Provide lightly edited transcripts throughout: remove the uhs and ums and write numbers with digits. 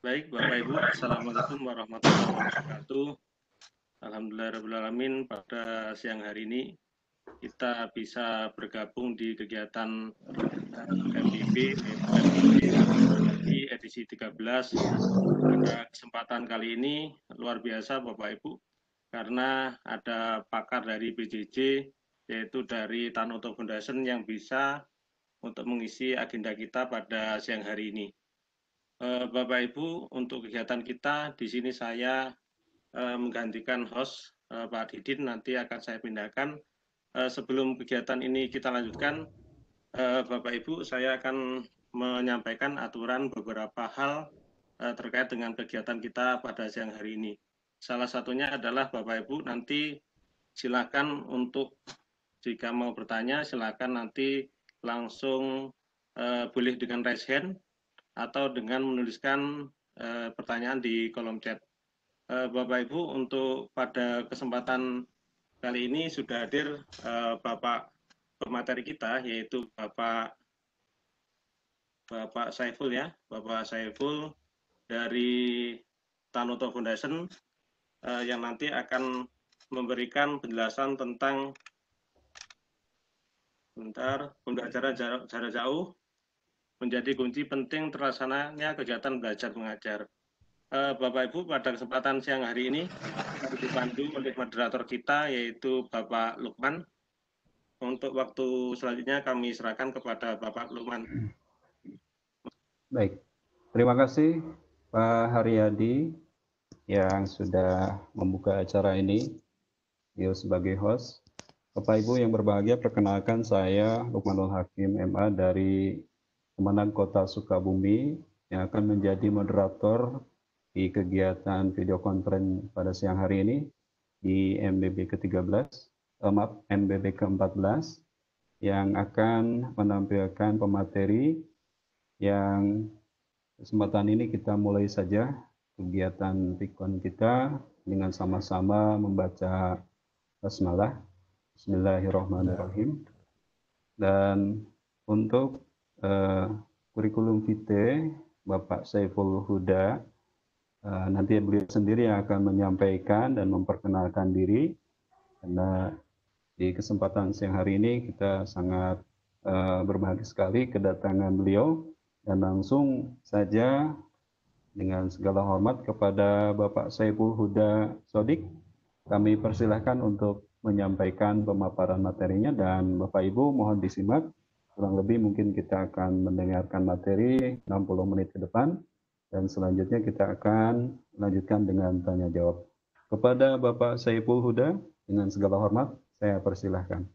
Baik, Bapak Ibu, Assalamualaikum warahmatullahi wabarakatuh. Alhamdulillahirrahmanirrahim, pada siang hari ini kita bisa bergabung di kegiatan FIB edisi 13. Pada kesempatan kali ini luar biasa Bapak Ibu, karena ada pakar dari PJJ, yaitu dari Tanoto Foundation yang bisa untuk mengisi agenda kita pada siang hari ini. Bapak Ibu, untuk kegiatan kita di sini saya menggantikan host Pak Didin, nanti akan saya pindahkan. Sebelum kegiatan ini kita lanjutkan, Bapak Ibu, saya akan menyampaikan aturan beberapa hal terkait dengan kegiatan kita pada siang hari ini. Salah satunya adalah Bapak Ibu nanti silakan untuk jika mau bertanya silakan nanti langsung boleh dengan raise hand atau dengan menuliskan pertanyaan di kolom chat. Bapak Ibu, untuk pada kesempatan kali ini sudah hadir Bapak pemateri kita, yaitu Bapak Saiful ya, Bapak Saiful dari Tanoto Foundation yang nanti akan memberikan penjelasan tentang pembelajaran jarak jauh menjadi kunci penting terlaksananya kegiatan belajar mengajar. Bapak Ibu, pada kesempatan siang hari ini dipandu oleh moderator kita yaitu Bapak Lukman. Untuk waktu selanjutnya kami serahkan kepada Bapak Lukman. Baik, terima kasih Pak Haryadi yang sudah membuka acara ini. Beliau sebagai host. Bapak Ibu yang berbahagia, perkenalkan saya Lukmanul Hakim MA dari Kemenang Kota Sukabumi yang akan menjadi moderator di kegiatan video conference pada siang hari ini di MBB ke-13, MBB ke-14 yang akan menampilkan pemateri yang kesempatan ini kita mulai saja kegiatan Pikon kita dengan sama-sama membaca basmalah. Bismillahirrahmanirrahim. Dan untuk kurikulum vitae Bapak Saiful Huda, nanti beliau sendiri yang akan menyampaikan dan memperkenalkan diri, karena di kesempatan siang hari ini kita sangat berbahagia sekali kedatangan beliau, dan langsung saja dengan segala hormat kepada Bapak Saiful Huda Sodik, kami persilahkan untuk menyampaikan pemaparan materinya, dan Bapak Ibu mohon disimak. Kurang lebih mungkin kita akan mendengarkan materi 60 menit ke depan, dan selanjutnya kita akan lanjutkan dengan tanya jawab. Kepada Bapak Saiful Huda, dengan segala hormat, saya persilahkan.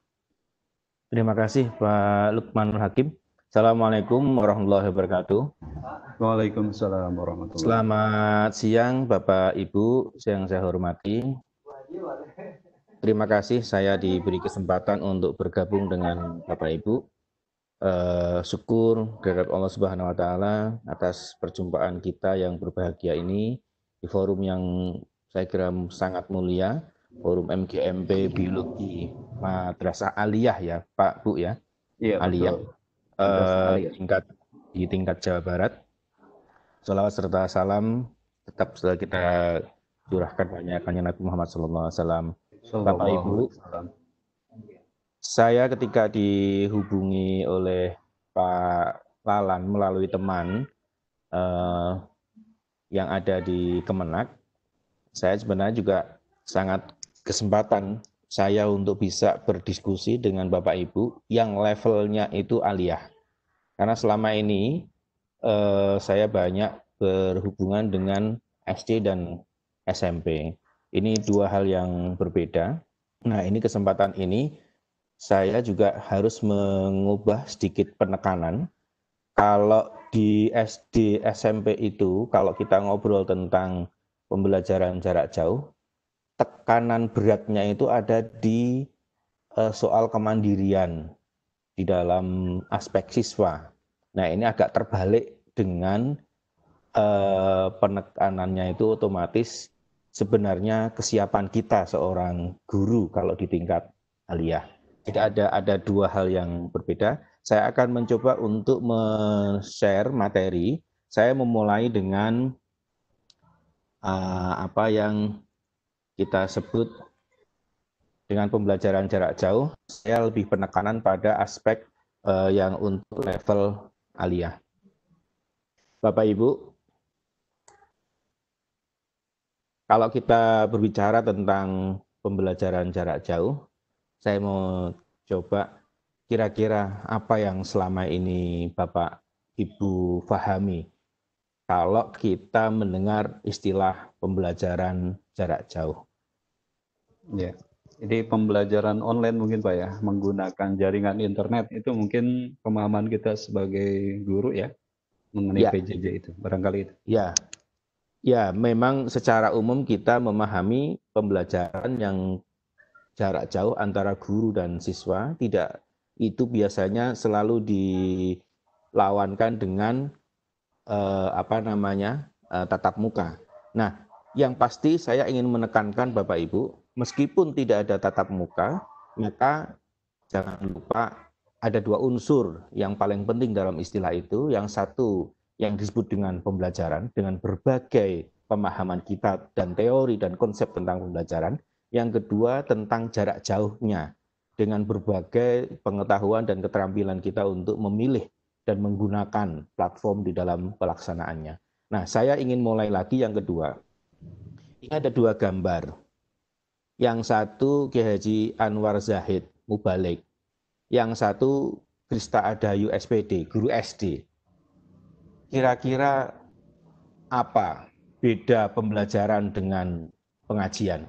Terima kasih Pak Lukmanul Hakim. Assalamualaikum warahmatullahi wabarakatuh. Waalaikumsalam warahmatullahi wabarakatuh. Selamat siang Bapak Ibu yang saya hormati. Terima kasih saya diberi kesempatan untuk bergabung dengan Bapak Ibu. Syukur kehadirat Allah Subhanahu wa Ta'ala atas perjumpaan kita yang berbahagia ini di forum yang saya kira sangat mulia, forum MGMP Biologi Madrasah Aliyah ya Pak Bu ya. Iya, Aliyah. Di tingkat Jawa Barat. Shalawat serta salam tetap kita curahkan banyak hanya Nabi Muhammad SAW. Bapak Ibu, saya ketika dihubungi oleh Pak Lalan melalui teman yang ada di Kemenak, saya sebenarnya juga sangat kesempatan saya untuk bisa berdiskusi dengan Bapak Ibu yang levelnya itu aliyah. Karena selama ini saya banyak berhubungan dengan SD dan SMP. Ini dua hal yang berbeda. Nah, ini kesempatan ini saya juga harus mengubah sedikit penekanan. Kalau di SD SMP itu, kalau kita ngobrol tentang pembelajaran jarak jauh, tekanan beratnya itu ada di soal kemandirian di dalam aspek siswa. Nah, ini agak terbalik dengan penekanannya itu otomatis sebenarnya kesiapan kita seorang guru kalau di tingkat aliyah. Jadi ada dua hal yang berbeda. Saya akan mencoba untuk share materi. Saya memulai dengan apa yang kita sebut dengan pembelajaran jarak jauh, saya lebih penekanan pada aspek yang untuk level aliyah. Bapak Ibu, kalau kita berbicara tentang pembelajaran jarak jauh, saya mau coba kira-kira apa yang selama ini Bapak Ibu pahami kalau kita mendengar istilah pembelajaran jarak jauh. Ya, jadi pembelajaran online mungkin Pak ya, menggunakan jaringan internet itu mungkin pemahaman kita sebagai guru ya, mengenai Ya. PJJ itu, barangkali itu. Ya, memang secara umum kita memahami pembelajaran yang jarak jauh antara guru dan siswa itu biasanya selalu dilawankan dengan tatap muka. Nah, yang pasti saya ingin menekankan Bapak Ibu, meskipun tidak ada tatap muka, maka jangan lupa ada dua unsur yang paling penting dalam istilah itu. Yang satu yang disebut dengan pembelajaran, dengan berbagai pemahaman kita dan teori dan konsep tentang pembelajaran. Yang kedua tentang jarak jauhnya, dengan berbagai pengetahuan dan keterampilan kita untuk memilih dan menggunakan platform di dalam pelaksanaannya. Nah, saya ingin mulai lagi yang kedua. Ini ada dua gambar. Yang satu Kiai Haji Anwar Zahid Mubalik. Yang satu Krista Adayu SPD, guru SD. Kira-kira apa beda pembelajaran dengan pengajian?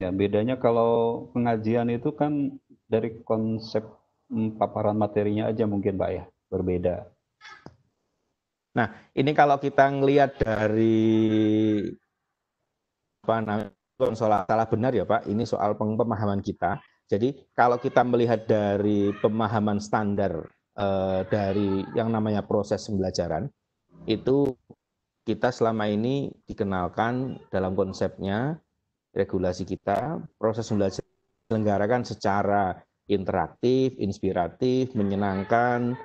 Ya, bedanya kalau pengajian itu kan dari konsep paparan materinya aja mungkin Pak ya, berbeda. Nah, ini kalau kita ngelihat dari salah benar ya Pak, ini soal pemahaman kita. Jadi kalau kita melihat dari pemahaman standar dari yang namanya proses pembelajaran, itu kita selama ini dikenalkan dalam konsepnya regulasi kita, proses pembelajaran diselenggarakan secara interaktif, inspiratif, menyenangkan,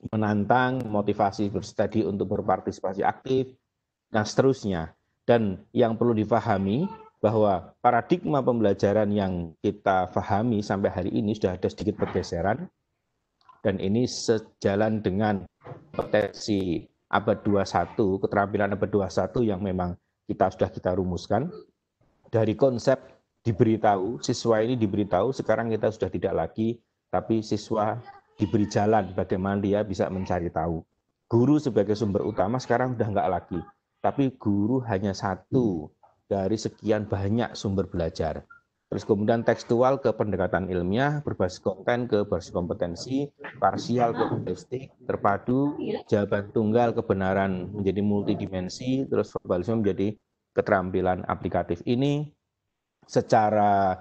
menantang, motivasi berstudi untuk berpartisipasi aktif, dan seterusnya. Dan yang perlu difahami bahwa paradigma pembelajaran yang kita pahami sampai hari ini sudah ada sedikit pergeseran, dan ini sejalan dengan potensi abad 21, keterampilan abad 21 yang memang kita rumuskan. Dari konsep diberitahu, siswa ini diberitahu, sekarang kita sudah tidak lagi, tapi siswa diberi jalan bagaimana dia bisa mencari tahu. Guru sebagai sumber utama sekarang sudah enggak lagi, tapi guru hanya satu dari sekian banyak sumber belajar. Terus kemudian tekstual ke pendekatan ilmiah, berbasis konten ke basis kompetensi, parsial ke heuristik, terpadu, jawaban tunggal kebenaran menjadi multidimensi, terus verbalisme menjadi keterampilan aplikatif. Ini secara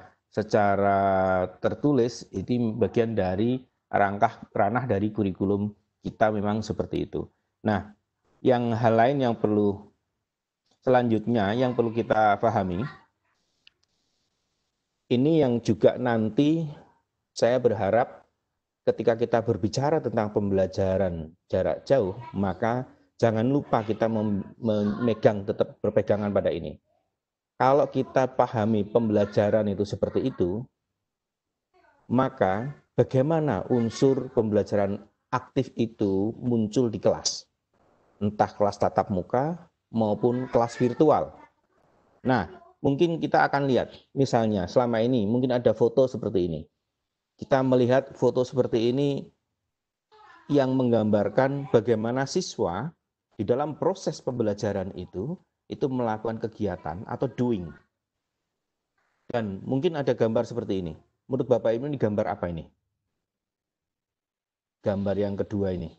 tertulis ini bagian dari ranah dari kurikulum kita memang seperti itu. Nah, hal lain yang perlu selanjutnya yang perlu kita pahami, ini yang juga nanti saya berharap ketika kita berbicara tentang pembelajaran jarak jauh, maka jangan lupa kita tetap berpegangan pada ini. Kalau kita pahami pembelajaran itu seperti itu, maka bagaimana unsur pembelajaran aktif itu muncul di kelas, entah kelas tatap muka maupun kelas virtual. Nah, mungkin kita akan lihat, misalnya selama ini mungkin ada foto seperti ini. Kita melihat foto seperti ini yang menggambarkan bagaimana siswa di dalam proses pembelajaran itu melakukan kegiatan atau doing. Dan mungkin ada gambar seperti ini. Menurut Bapak Ibu ini gambar apa ini? Gambar yang kedua ini.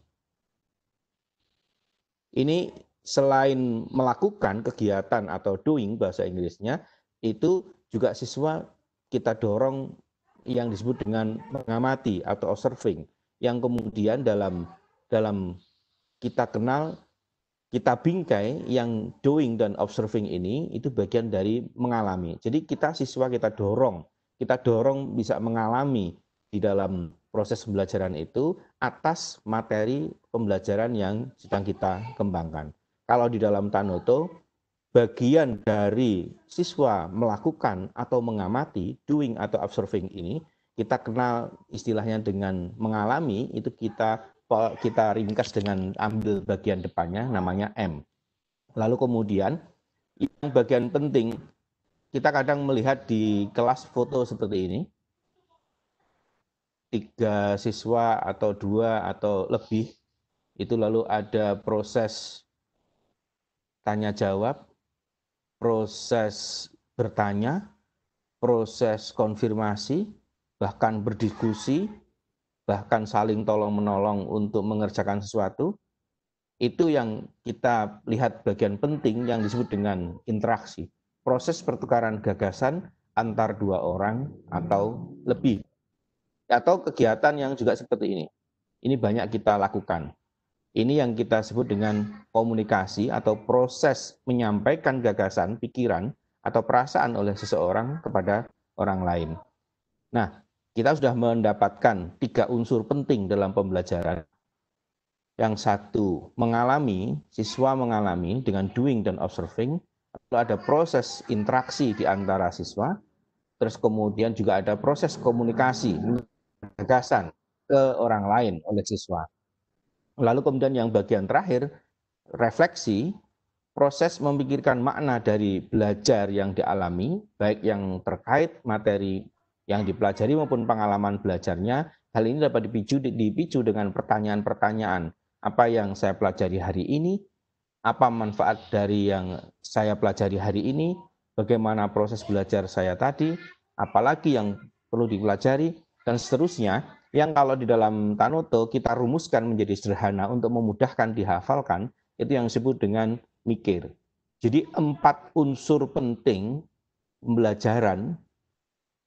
Ini selain melakukan kegiatan atau doing bahasa Inggrisnya, itu juga siswa kita dorong yang disebut dengan mengamati atau observing, yang kemudian dalam kita kenal, kita bingkai yang doing dan observing ini itu bagian dari mengalami. Jadi siswa kita dorong bisa mengalami di dalam proses pembelajaran itu atas materi pembelajaran yang sedang kita kembangkan. Kalau di dalam Tanoto, bagian dari siswa melakukan atau mengamati, doing atau observing ini, kita kenal istilahnya dengan mengalami, itu kita ringkas dengan ambil bagian depannya, namanya M. Lalu kemudian, yang bagian penting, kita kadang melihat di kelas foto seperti ini, 3 siswa atau 2 atau lebih, itu lalu ada proses tanya jawab, proses bertanya, proses konfirmasi, bahkan berdiskusi, bahkan saling tolong-menolong untuk mengerjakan sesuatu. Itu yang kita lihat bagian penting yang disebut dengan interaksi. Proses pertukaran gagasan antar 2 orang atau lebih. Atau kegiatan yang juga seperti ini. Ini banyak kita lakukan. Ini yang kita sebut dengan komunikasi atau proses menyampaikan gagasan, pikiran, atau perasaan oleh seseorang kepada orang lain. Nah, kita sudah mendapatkan 3 unsur penting dalam pembelajaran. Yang satu, mengalami, siswa mengalami dengan doing dan observing. Lalu ada proses interaksi di antara siswa. Terus kemudian juga ada proses komunikasi, gagasan ke orang lain oleh siswa. Lalu kemudian yang bagian terakhir, refleksi, proses memikirkan makna dari belajar yang dialami, baik yang terkait materi yang dipelajari maupun pengalaman belajarnya. Hal ini dapat dipicu dengan pertanyaan-pertanyaan. Apa yang saya pelajari hari ini? Apa manfaat dari yang saya pelajari hari ini? Bagaimana proses belajar saya tadi? Apalagi yang perlu dipelajari? Dan seterusnya, yang kalau di dalam Tanoto kita rumuskan menjadi sederhana untuk memudahkan dihafalkan, itu yang disebut dengan mikir. Jadi 4 unsur penting pembelajaran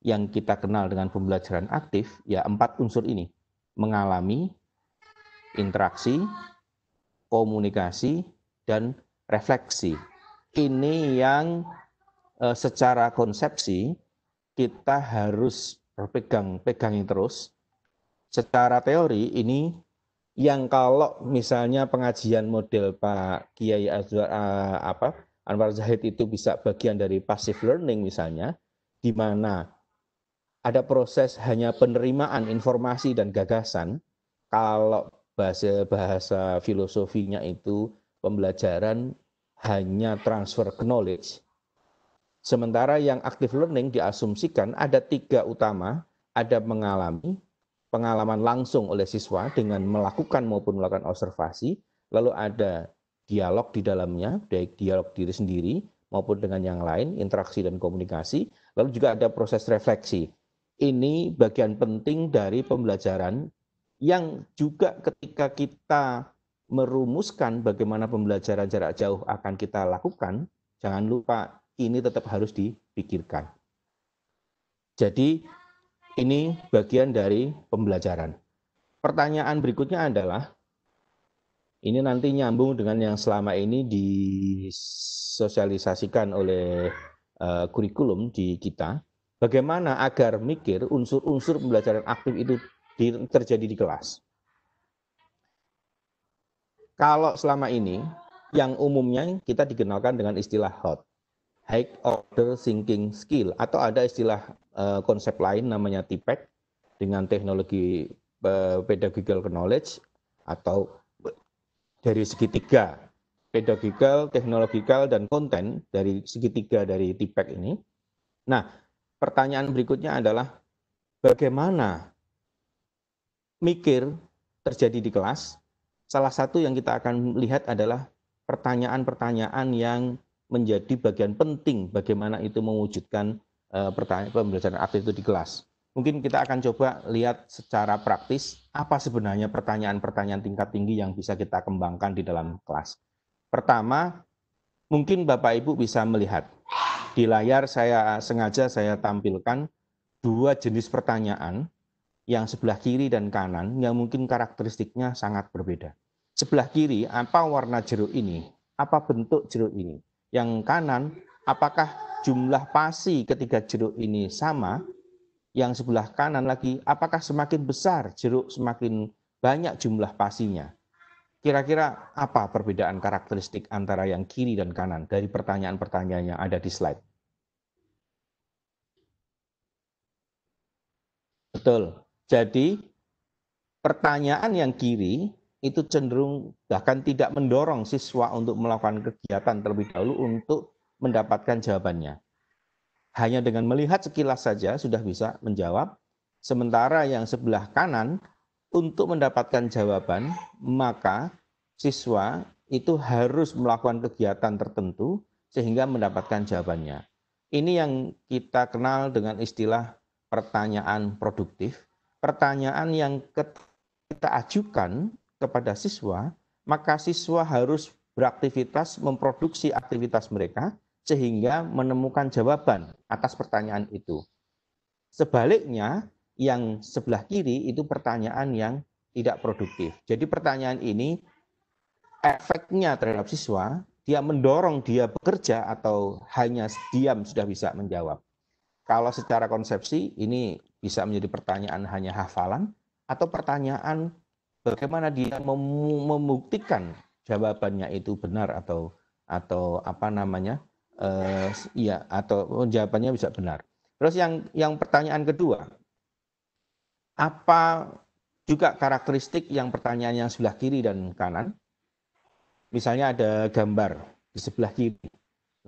yang kita kenal dengan pembelajaran aktif, ya 4 unsur ini. Mengalami, interaksi, komunikasi, dan refleksi. Ini yang secara konsepsi kita harus pegangin terus. Secara teori ini yang kalau misalnya pengajian model Pak Kiai Anwar Zahid itu bisa bagian dari passive learning misalnya, di mana ada proses hanya penerimaan informasi dan gagasan. Kalau bahasa filosofinya itu pembelajaran hanya transfer knowledge. Sementara yang active learning diasumsikan ada 3 utama, ada mengalami, pengalaman langsung oleh siswa dengan melakukan maupun melakukan observasi, lalu ada dialog di dalamnya, baik dialog diri sendiri maupun dengan yang lain, interaksi dan komunikasi, lalu juga ada proses refleksi. Ini bagian penting dari pembelajaran yang juga ketika kita merumuskan bagaimana pembelajaran jarak jauh akan kita lakukan, jangan lupa ini tetap harus dipikirkan. Jadi ini bagian dari pembelajaran. Pertanyaan berikutnya adalah, ini nanti nyambung dengan yang selama ini disosialisasikan oleh kurikulum di kita, bagaimana agar mikir unsur-unsur pembelajaran aktif itu terjadi di kelas. Kalau selama ini, yang umumnya kita dikenalkan dengan istilah HOT, High Order Thinking Skill, atau ada istilah konsep lain namanya TPEC dengan teknologi pedagogical knowledge, atau dari segitiga pedagogical, teknologikal, dan konten dari segitiga dari TPEC ini. Nah, pertanyaan berikutnya adalah bagaimana mikir terjadi di kelas. Salah satu yang kita akan lihat adalah pertanyaan-pertanyaan yang menjadi bagian penting bagaimana itu mewujudkan pembelajaran aktif itu di kelas. Mungkin kita akan coba lihat secara praktis apa sebenarnya pertanyaan-pertanyaan tingkat tinggi yang bisa kita kembangkan di dalam kelas. Pertama, mungkin Bapak Ibu bisa melihat di layar sengaja saya tampilkan 2 jenis pertanyaan yang sebelah kiri dan kanan yang mungkin karakteristiknya sangat berbeda. Sebelah kiri, apa warna jeruk ini? Apa bentuk jeruk ini? Yang kanan, apakah jumlah pasi ketiga jeruk ini sama? yang sebelah kanan lagi, apakah semakin besar jeruk semakin banyak jumlah pasinya? Kira-kira apa perbedaan karakteristik antara yang kiri dan kanan dari pertanyaan-pertanyaan yang ada di slide? Betul. Jadi pertanyaan yang kiri itu cenderung bahkan tidak mendorong siswa untuk melakukan kegiatan terlebih dahulu untuk mendapatkan jawabannya. Hanya dengan melihat sekilas saja sudah bisa menjawab. Sementara yang sebelah kanan untuk mendapatkan jawaban, maka siswa itu harus melakukan kegiatan tertentu sehingga mendapatkan jawabannya. Ini yang kita kenal dengan istilah pertanyaan produktif. Pertanyaan yang kita ajukan kepada siswa, maka siswa harus beraktivitas memproduksi aktivitas mereka sehingga menemukan jawaban atas pertanyaan itu. Sebaliknya, yang sebelah kiri itu pertanyaan yang tidak produktif. Jadi pertanyaan ini efeknya terhadap siswa, dia mendorong dia bekerja atau hanya diam sudah bisa menjawab. Kalau secara konsepsi ini bisa menjadi pertanyaan hanya hafalan atau pertanyaan bagaimana dia membuktikan jawabannya itu benar atau apa namanya iya atau jawabannya bisa benar. Terus yang pertanyaan kedua, apa juga karakteristik yang pertanyaan yang sebelah kiri dan kanan? Misalnya ada gambar di sebelah kiri,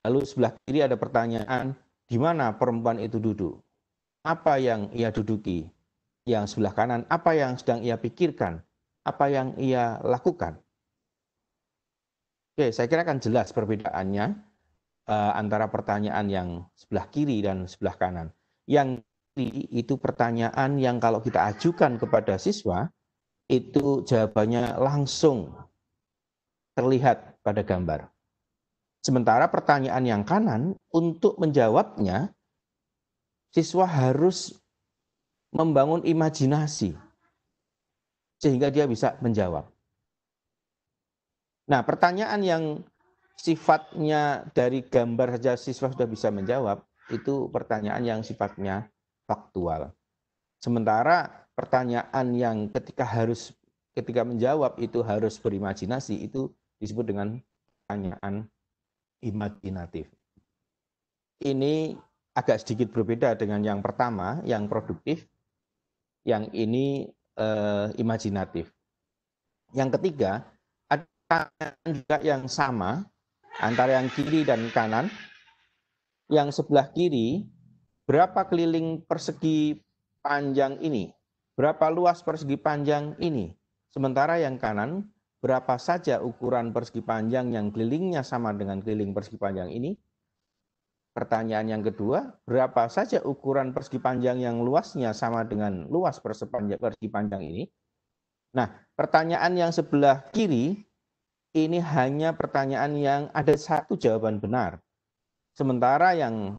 lalu sebelah kiri ada pertanyaan, di mana perempuan itu duduk? Apa yang ia duduki? Yang sebelah kanan, apa yang sedang ia pikirkan? Apa yang ia lakukan? Oke, saya kira akan jelas perbedaannya antara pertanyaan yang sebelah kiri dan sebelah kanan. Yang kiri itu pertanyaan yang kalau kita ajukan kepada siswa, itu jawabannya langsung terlihat pada gambar. Sementara pertanyaan yang kanan, untuk menjawabnya, siswa harus membangun imajinasi, sehingga dia bisa menjawab. Nah, pertanyaan yang sifatnya dari gambar saja siswa sudah bisa menjawab, itu pertanyaan yang sifatnya faktual. Sementara pertanyaan yang ketika menjawab itu harus berimajinasi, itu disebut dengan pertanyaan imajinatif. Ini agak sedikit berbeda dengan yang pertama, yang produktif, yang ini imajinatif. Yang ketiga, ada pertanyaan juga yang sama antara yang kiri dan kanan. Yang sebelah kiri, berapa keliling persegi panjang ini? Berapa luas persegi panjang ini? Sementara yang kanan, berapa saja ukuran persegi panjang yang kelilingnya sama dengan keliling persegi panjang ini? Pertanyaan yang kedua, berapa saja ukuran persegi panjang yang luasnya sama dengan luas persegi panjang ini? Nah, pertanyaan yang sebelah kiri, ini hanya pertanyaan yang ada satu jawaban benar. Sementara yang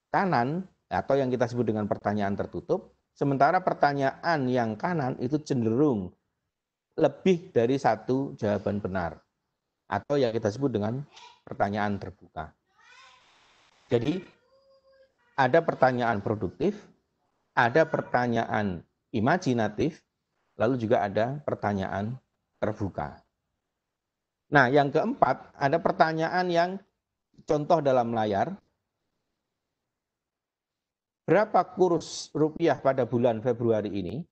kanan, atau yang kita sebut dengan pertanyaan tertutup, sementara pertanyaan yang kanan itu cenderung lebih dari satu jawaban benar. Atau yang kita sebut dengan pertanyaan terbuka. Jadi, ada pertanyaan produktif, ada pertanyaan imajinatif, lalu juga ada pertanyaan terbuka. Nah, yang keempat, ada pertanyaan yang contoh dalam layar. Berapa kurs rupiah pada bulan Februari ini?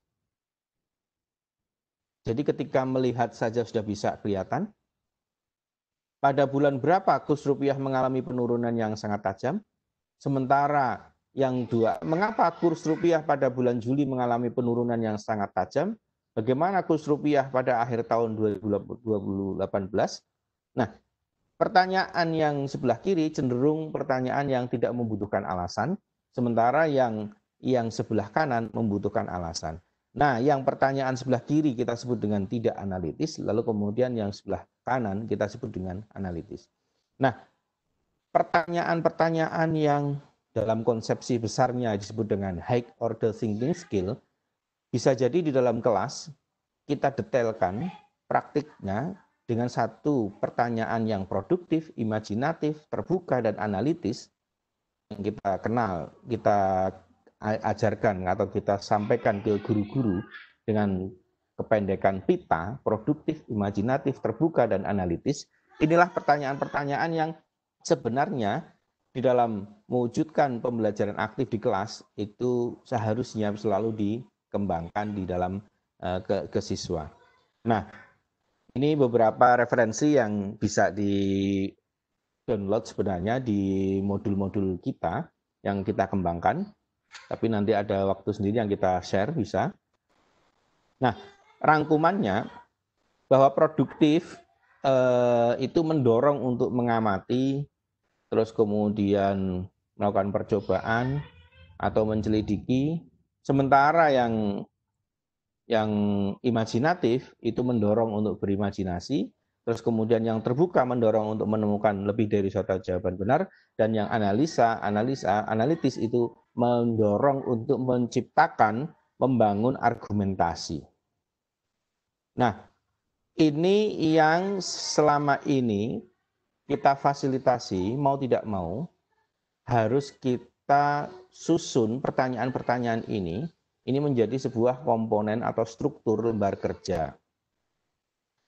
Jadi ketika melihat saja sudah bisa kelihatan. Pada bulan berapa kurs rupiah mengalami penurunan yang sangat tajam? Sementara yang dua, mengapa kurs rupiah pada bulan Juli mengalami penurunan yang sangat tajam? Bagaimana kurs rupiah pada akhir tahun 2018? Nah, pertanyaan yang sebelah kiri cenderung pertanyaan yang tidak membutuhkan alasan, sementara yang sebelah kanan membutuhkan alasan. Nah, yang pertanyaan sebelah kiri kita sebut dengan tidak analitis, lalu kemudian yang sebelah kanan kita sebut dengan analitis. Nah, pertanyaan-pertanyaan yang dalam konsepsi besarnya disebut dengan high order thinking skill, bisa jadi di dalam kelas kita detailkan praktiknya dengan satu pertanyaan yang produktif, imajinatif, terbuka, dan analitis yang kita kenal, kita ajarkan atau kita sampaikan ke guru-guru dengan kependekan PITA, produktif, imajinatif, terbuka, dan analitis, inilah pertanyaan-pertanyaan yang sebenarnya di dalam mewujudkan pembelajaran aktif di kelas itu seharusnya selalu dikembangkan di dalam ke siswa. Nah, ini beberapa referensi yang bisa di-download sebenarnya di modul-modul kita yang kita kembangkan. Tapi nanti ada waktu sendiri yang kita share bisa. Nah, rangkumannya bahwa produktif itu mendorong untuk mengamati, terus kemudian melakukan percobaan atau menyelidiki. Sementara yang imajinatif itu mendorong untuk berimajinasi, terus kemudian yang terbuka mendorong untuk menemukan lebih dari suatu jawaban benar, dan yang analitis itu mendorong untuk menciptakan, membangun argumentasi. Nah, ini yang selama ini kita fasilitasi, mau tidak mau, harus kita susun pertanyaan-pertanyaan ini menjadi sebuah komponen atau struktur lembar kerja.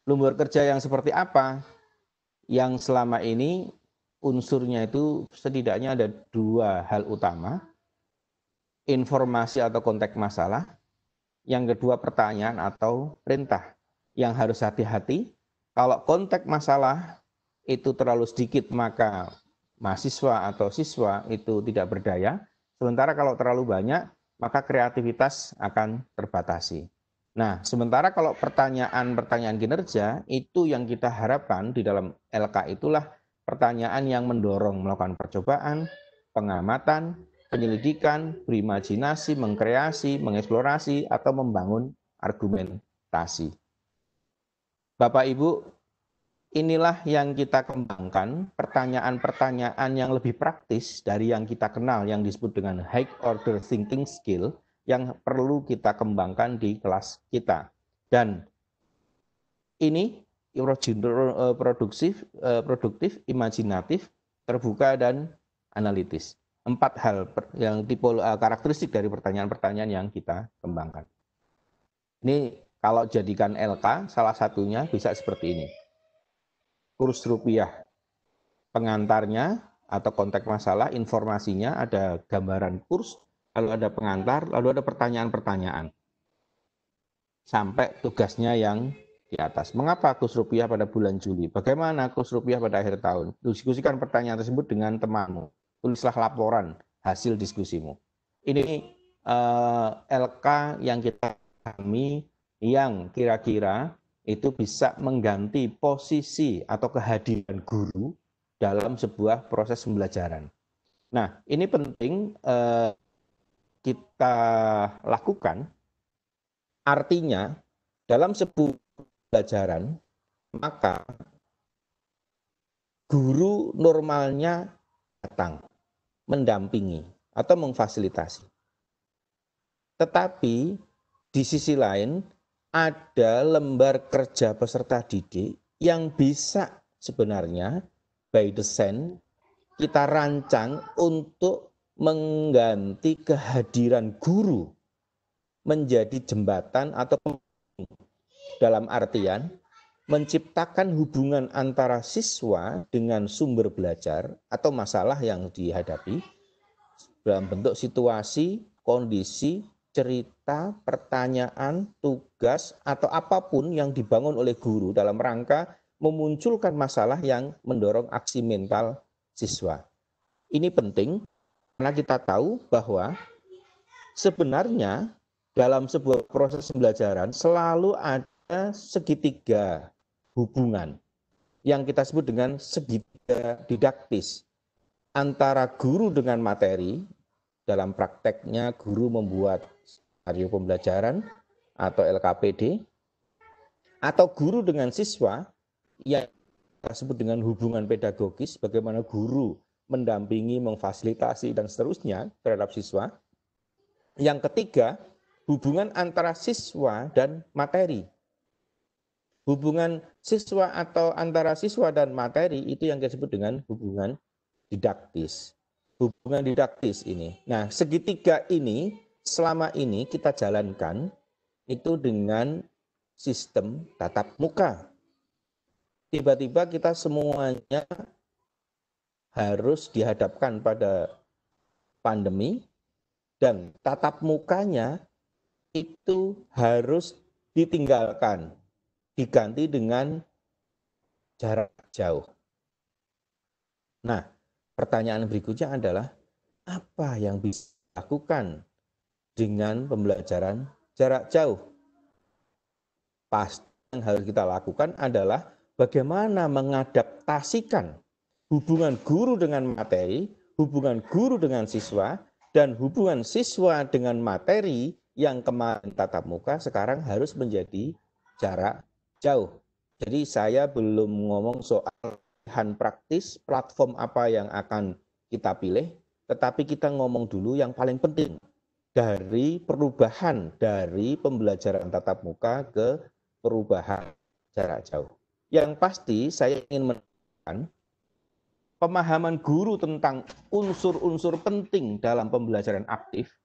Lembar kerja yang seperti apa? Yang selama ini unsurnya itu setidaknya ada 2 hal utama. Informasi atau konteks masalah. Yang kedua pertanyaan atau perintah. Yang harus hati-hati, kalau konteks masalah itu terlalu sedikit maka mahasiswa atau siswa itu tidak berdaya. Sementara kalau terlalu banyak maka kreativitas akan terbatasi. Nah, sementara kalau pertanyaan-pertanyaan kinerja itu yang kita harapkan di dalam LK itulah pertanyaan yang mendorong melakukan percobaan, pengamatan, penyelidikan, berimajinasi, mengkreasi, mengeksplorasi, atau membangun argumentasi. Bapak Ibu, inilah yang kita kembangkan, pertanyaan-pertanyaan yang lebih praktis dari yang kita kenal yang disebut dengan high order thinking skill yang perlu kita kembangkan di kelas kita. Dan ini produktif, imajinatif, terbuka, dan analitis. 4 hal yang tipe karakteristik dari pertanyaan-pertanyaan yang kita kembangkan. Ini kalau jadikan LK, salah satunya bisa seperti ini. Kurs rupiah, pengantarnya atau konteks masalah, informasinya, ada gambaran kurs, lalu ada pengantar, lalu ada pertanyaan-pertanyaan. Sampai tugasnya yang di atas. Mengapa kurs rupiah pada bulan Juli? Bagaimana kurs rupiah pada akhir tahun? Diskusikan pertanyaan tersebut dengan temanmu. Tulislah laporan hasil diskusimu. Ini LK yang kita pahami yang kira-kira itu bisa mengganti posisi atau kehadiran guru dalam sebuah proses pembelajaran. Nah, ini penting kita lakukan. Artinya, dalam sebuah pembelajaran, maka guru normalnya datang, mendampingi, atau memfasilitasi. Tetapi, di sisi lain, ada lembar kerja peserta didik yang bisa sebenarnya by design kita rancang untuk mengganti kehadiran guru menjadi jembatan atau dalam artian menciptakan hubungan antara siswa dengan sumber belajar atau masalah yang dihadapi dalam bentuk situasi, kondisi, cerita, pertanyaan, tugas, atau apapun yang dibangun oleh guru dalam rangka memunculkan masalah yang mendorong aksi mental siswa. Ini penting karena kita tahu bahwa sebenarnya dalam sebuah proses pembelajaran selalu ada segitiga hubungan yang kita sebut dengan segitiga didaktis antara guru dengan materi. Dalam prakteknya guru membuat skenario pembelajaran atau LKPD, atau guru dengan siswa yang kita sebut dengan hubungan pedagogis, bagaimana guru mendampingi, memfasilitasi, dan seterusnya terhadap siswa. Yang ketiga, hubungan antara siswa dan materi. Hubungan siswa atau antara siswa dan materi itu yang disebut dengan hubungan didaktis. hubungan didaktis ini. Nah, segitiga ini selama ini kita jalankan itu dengan sistem tatap muka. Tiba-tiba kita semuanya harus dihadapkan pada pandemi dan tatap mukanya itu harus ditinggalkan, diganti dengan jarak jauh. Nah, pertanyaan berikutnya adalah apa yang bisa dilakukan dengan pembelajaran jarak jauh? Pasti yang harus kita lakukan adalah bagaimana mengadaptasikan hubungan guru dengan materi, hubungan guru dengan siswa, dan hubungan siswa dengan materi yang kemarin tatap muka sekarang harus menjadi jarak jauh. Jadi saya belum ngomong soal pilihan praktis, platform apa yang akan kita pilih, tetapi kita ngomong dulu yang paling penting dari perubahan dari pembelajaran tatap muka ke perubahan jarak jauh. Yang pasti saya ingin menekankan pemahaman guru tentang unsur-unsur penting dalam pembelajaran aktif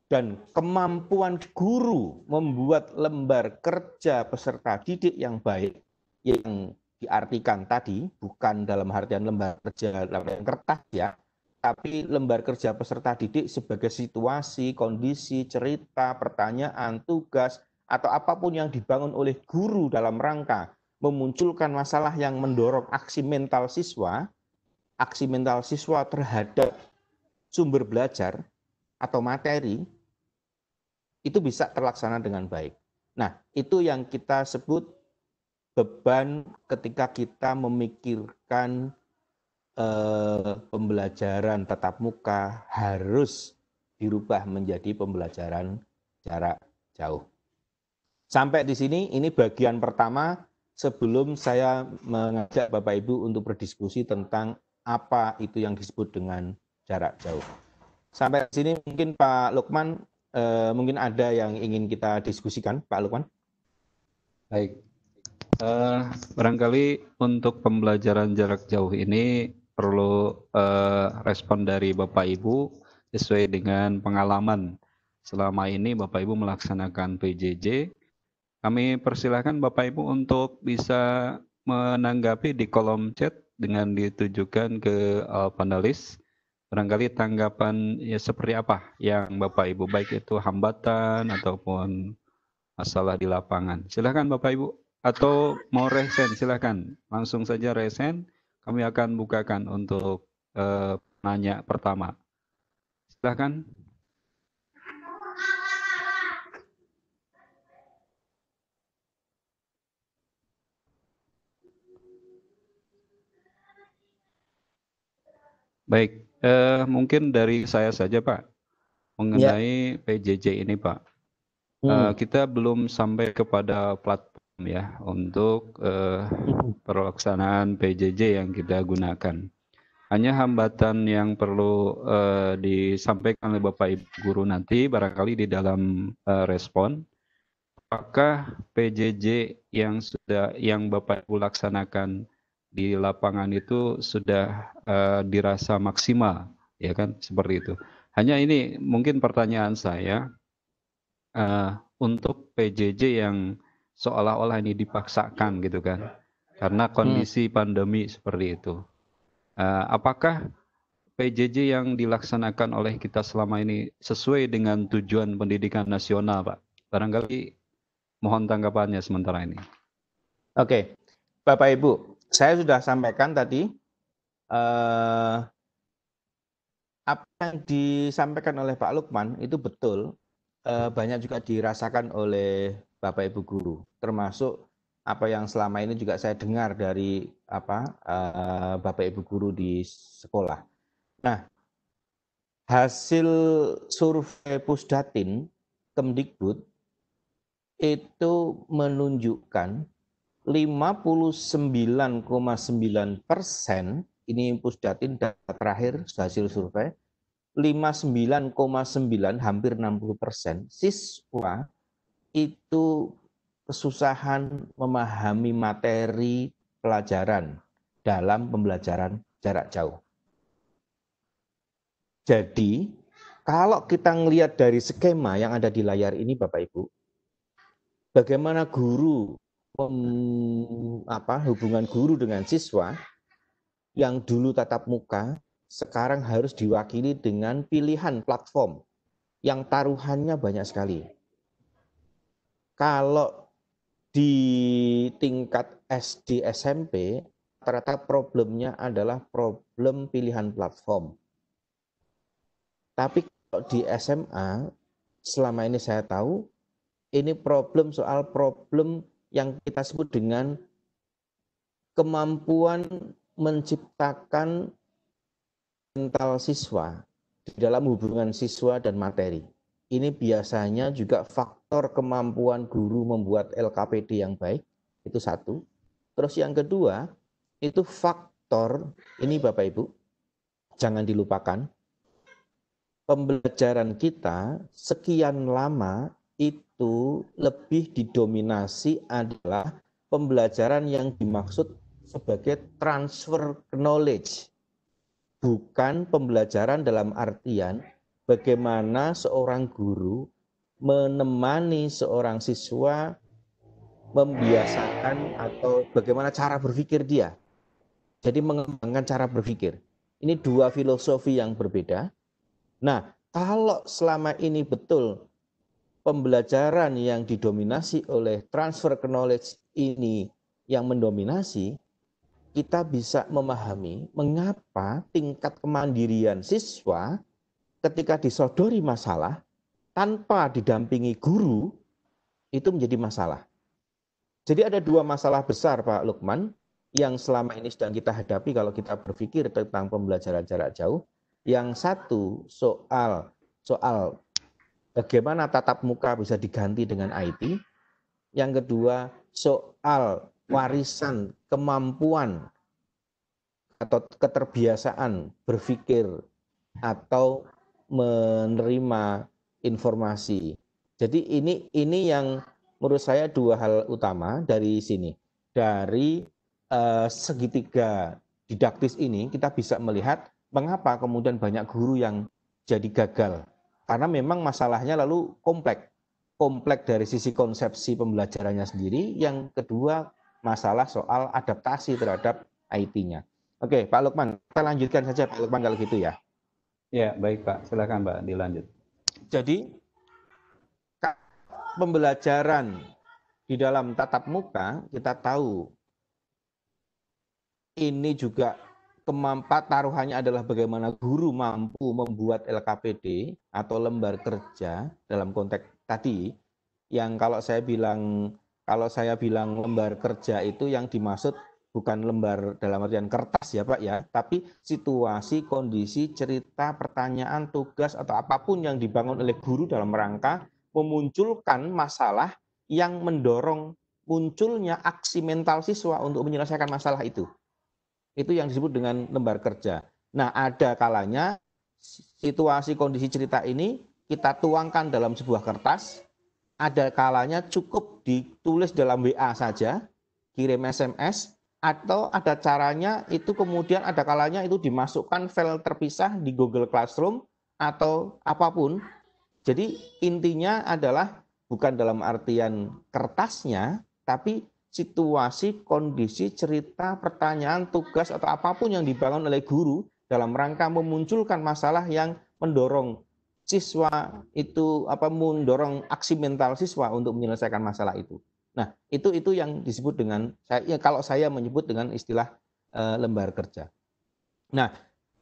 dan kemampuan guru membuat lembar kerja peserta didik yang baik, yang diartikan tadi bukan dalam artian lembar kerja dalam kertas ya, tapi lembar kerja peserta didik sebagai situasi, kondisi, cerita, pertanyaan, tugas, atau apapun yang dibangun oleh guru dalam rangka memunculkan masalah yang mendorong aksi mental siswa terhadap sumber belajar atau materi, itu bisa terlaksana dengan baik. Nah, itu yang kita sebut beban ketika kita memikirkan pembelajaran tatap muka harus dirubah menjadi pembelajaran jarak jauh. Sampai di sini, ini bagian pertama sebelum saya mengajak Bapak Ibu untuk berdiskusi tentang apa itu yang disebut dengan jarak jauh. Sampai di sini mungkin Pak Lukman, mungkin ada yang ingin kita diskusikan, Pak Lukman. Baik, barangkali untuk pembelajaran jarak jauh ini perlu respon dari Bapak Ibu sesuai dengan pengalaman selama ini Bapak Ibu melaksanakan PJJ. Kami persilahkan Bapak Ibu untuk bisa menanggapi di kolom chat dengan ditujukan ke panelis. Barangkali tanggapan ya seperti apa yang Bapak Ibu, baik itu hambatan ataupun masalah di lapangan. Silakan Bapak Ibu, atau mau resen silakan, langsung saja resen. Kami akan bukakan untuk nanya pertama. Silakan. Baik, mungkin dari saya saja Pak, mengenai PJJ ini Pak. Kita belum sampai kepada platform ya untuk pelaksanaan PJJ yang kita gunakan. Hanya hambatan yang perlu disampaikan oleh Bapak Ibu Guru nanti barangkali di dalam respon, apakah PJJ yang Bapak Ibu laksanakan di lapangan itu sudah dirasa maksimal, ya kan, seperti itu. Hanya ini mungkin pertanyaan saya, untuk PJJ yang seolah-olah ini dipaksakan gitu kan, karena kondisi pandemi seperti itu. Apakah PJJ yang dilaksanakan oleh kita selama ini sesuai dengan tujuan pendidikan nasional, Pak? Barangkali mohon tanggapannya sementara ini. Oke, Bapak Ibu, saya sudah sampaikan tadi apa yang disampaikan oleh Pak Lukman itu betul, banyak juga dirasakan oleh Bapak Ibu Guru, termasuk apa yang selama ini juga saya dengar dari Bapak Ibu Guru di sekolah. Nah, hasil survei Pusdatin Kemdikbud itu menunjukkan 59,9%, ini Pusdatin data terakhir hasil survei, 59,9 hampir 60% siswa itu kesusahan memahami materi pelajaran dalam pembelajaran jarak jauh. Jadi, kalau kita ngelihat dari skema yang ada di layar ini Bapak Ibu, bagaimana guru hubungan guru dengan siswa yang dulu tatap muka, sekarang harus diwakili dengan pilihan platform yang taruhannya banyak sekali. Kalau di tingkat SD SMP, rata-rata problemnya adalah problem pilihan platform. Tapi kalau di SMA, selama ini saya tahu, ini problem yang kita sebut dengan kemampuan menciptakan mental siswa di dalam hubungan siswa dan materi. Ini biasanya juga faktor kemampuan guru membuat LKPD yang baik, itu satu. Terus yang kedua, itu faktor, ini Bapak Ibu, jangan dilupakan, pembelajaran kita sekian lama itu lebih didominasi adalah pembelajaran yang dimaksud sebagai transfer knowledge. Bukan pembelajaran dalam artian bagaimana seorang guru menemani seorang siswa membiasakan atau bagaimana cara berpikir dia. Jadi mengembangkan cara berpikir. Ini dua filosofi yang berbeda. Nah, kalau selama ini betul pembelajaran yang didominasi oleh transfer knowledge ini yang mendominasi, kita bisa memahami mengapa tingkat kemandirian siswa ketika disodori masalah tanpa didampingi guru itu menjadi masalah. Jadi ada dua masalah besar Pak Lukman yang selama ini sedang kita hadapi kalau kita berpikir tentang pembelajaran jarak jauh. Yang satu soal bagaimana tatap muka bisa diganti dengan IT. Yang kedua soal warisan kemampuan atau keterbiasaan berpikir atau menerima informasi. Jadi ini yang menurut saya dua hal utama dari sini. Dari segitiga didaktis ini kita bisa melihat mengapa kemudian banyak guru yang jadi gagal. Karena memang masalahnya lalu kompleks. Kompleks dari sisi konsepsi pembelajarannya sendiri. Yang kedua masalah soal adaptasi terhadap IT-nya. Oke, Pak Lukman, kita lanjutkan saja Pak Lukman kalau gitu ya. Ya, baik Pak. Silakan Pak, dilanjut. Jadi, pembelajaran di dalam tatap muka, kita tahu ini juga taruhannya adalah bagaimana guru mampu membuat LKPD atau lembar kerja dalam konteks tadi, yang kalau saya bilang lembar kerja itu yang dimaksud bukan lembar dalam artian kertas ya Pak ya, tapi situasi, kondisi, cerita, pertanyaan, tugas atau apapun yang dibangun oleh guru dalam rangka memunculkan masalah yang mendorong munculnya aksi mental siswa untuk menyelesaikan masalah itu. Itu yang disebut dengan lembar kerja. Nah, ada kalanya situasi, kondisi, cerita ini kita tuangkan dalam sebuah kertas, ada kalanya cukup ditulis dalam WA saja, kirim SMS, atau ada caranya itu kemudian ada kalanya itu dimasukkan file terpisah di Google Classroom atau apapun. Jadi intinya adalah bukan dalam artian kertasnya, tapi situasi, kondisi, cerita, pertanyaan, tugas atau apapun yang dibangun oleh guru dalam rangka memunculkan masalah yang mendorong siswa itu mendorong aksi mental siswa untuk menyelesaikan masalah itu. Nah, itu yang disebut dengan kalau saya menyebut dengan istilah lembar kerja. Nah,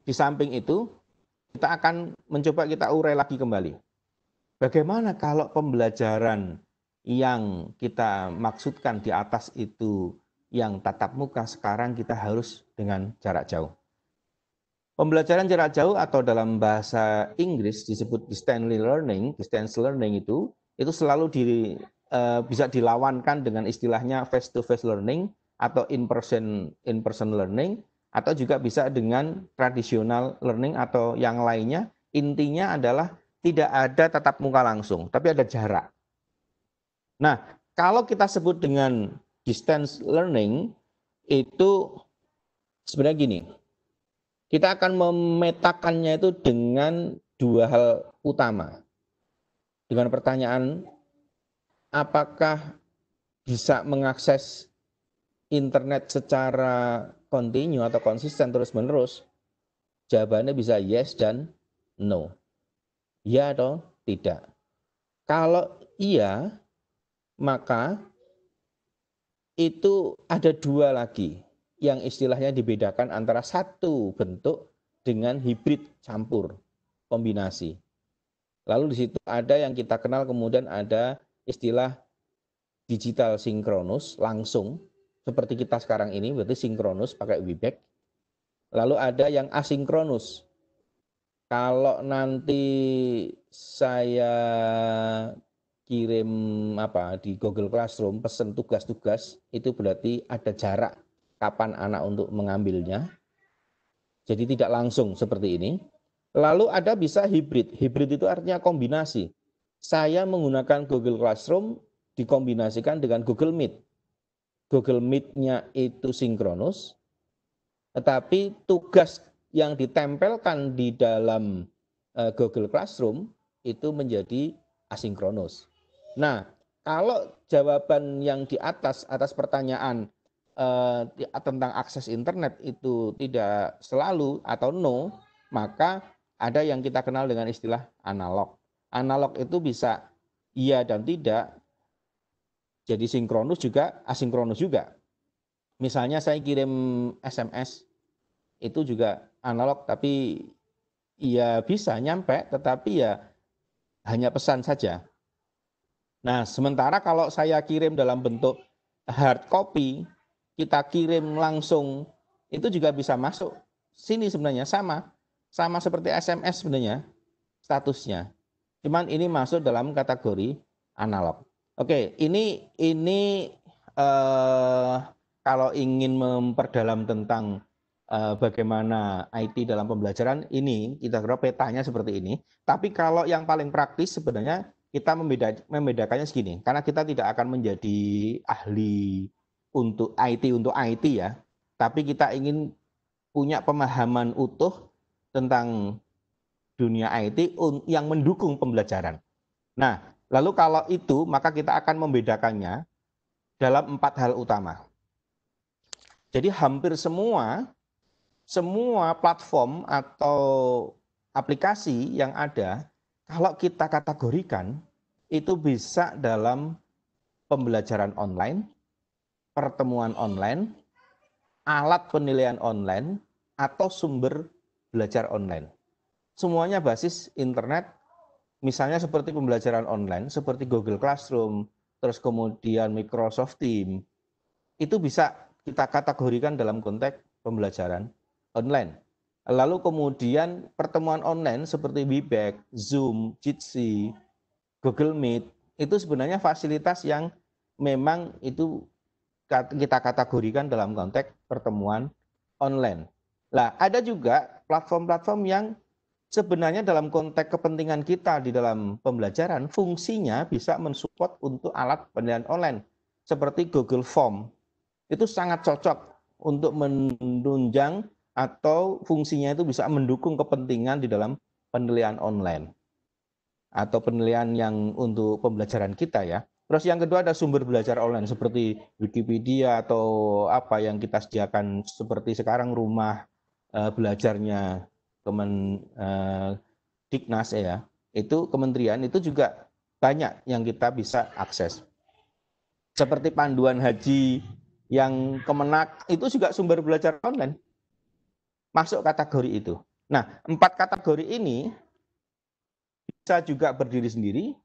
di samping itu kita akan mencoba kita urai lagi kembali. Bagaimana kalau pembelajaran yang kita maksudkan di atas itu yang tatap muka sekarang kita harus dengan jarak jauh. Pembelajaran jarak jauh atau dalam bahasa Inggris disebut distance learning itu selalu bisa dilawankan dengan istilahnya face-to-face learning atau in-person learning atau juga bisa dengan traditional learning atau yang lainnya. Intinya adalah tidak ada tatap muka langsung, tapi ada jarak. Nah, kalau kita sebut dengan distance learning itu sebenarnya gini. Kita akan memetakannya itu dengan dua hal utama. Dengan pertanyaan, apakah bisa mengakses internet secara kontinu atau konsisten terus-menerus? Jawabannya bisa yes dan no. Ya atau tidak. Kalau iya, maka itu ada dua lagi yang istilahnya dibedakan antara satu bentuk dengan hibrid campur kombinasi. Lalu di situ ada yang kita kenal, kemudian ada istilah digital sinkronus langsung seperti kita sekarang ini, berarti sinkronus pakai Webex. Lalu ada yang asinkronus. Kalau nanti saya kirim di Google Classroom pesan tugas-tugas, itu berarti ada jarak kapan anak untuk mengambilnya. Jadi tidak langsung seperti ini. Lalu ada bisa hibrid. Hibrid itu artinya kombinasi. Saya menggunakan Google Classroom dikombinasikan dengan Google Meet. Google Meet-nya itu sinkronus, tetapi tugas yang ditempelkan di dalam Google Classroom itu menjadi asinkronus. Nah, kalau jawaban yang di atas pertanyaan tentang akses internet itu tidak selalu atau no, maka ada yang kita kenal dengan istilah analog. Analog itu bisa iya dan tidak, jadi sinkronus juga, asinkronus juga. Misalnya saya kirim SMS, itu juga analog, tapi ya bisa nyampe, tetapi ya hanya pesan saja. Nah, sementara kalau saya kirim dalam bentuk hard copy, kita kirim langsung, itu juga bisa masuk sini sebenarnya, sama seperti SMS sebenarnya statusnya. Cuman ini masuk dalam kategori analog. Oke, ini kalau ingin memperdalam tentang bagaimana IT dalam pembelajaran, ini kita kira petanya seperti ini. Tapi kalau yang paling praktis sebenarnya kita membedakannya segini, karena kita tidak akan menjadi ahli untuk IT ya, tapi kita ingin punya pemahaman utuh tentang dunia IT yang mendukung pembelajaran. Nah, lalu kalau itu maka kita akan membedakannya dalam 4 hal utama. Jadi hampir semua platform atau aplikasi yang ada, kalau kita kategorikan, itu bisa dalam pembelajaran online, pertemuan online, alat penilaian online, atau sumber belajar online. Semuanya basis internet, misalnya seperti pembelajaran online, seperti Google Classroom, terus kemudian Microsoft Teams, itu bisa kita kategorikan dalam konteks pembelajaran online. Lalu kemudian pertemuan online seperti Webex, Zoom, Jitsi, Google Meet, itu sebenarnya fasilitas yang memang itu kita kategorikan dalam konteks pertemuan online. Nah, ada juga platform-platform yang sebenarnya dalam konteks kepentingan kita di dalam pembelajaran, fungsinya bisa mensupport untuk alat penilaian online. Seperti Google Form, itu sangat cocok untuk menunjang atau fungsinya itu bisa mendukung kepentingan di dalam penilaian online atau penilaian yang untuk pembelajaran kita ya. Terus yang kedua ada sumber belajar online seperti Wikipedia atau apa yang kita sediakan seperti sekarang rumah belajarnya Diknas ya. Itu kementerian itu juga banyak yang kita bisa akses. Seperti panduan haji yang Kemenak itu juga sumber belajar online. Masuk kategori itu. Nah, 4 kategori ini bisa juga berdiri sendiri,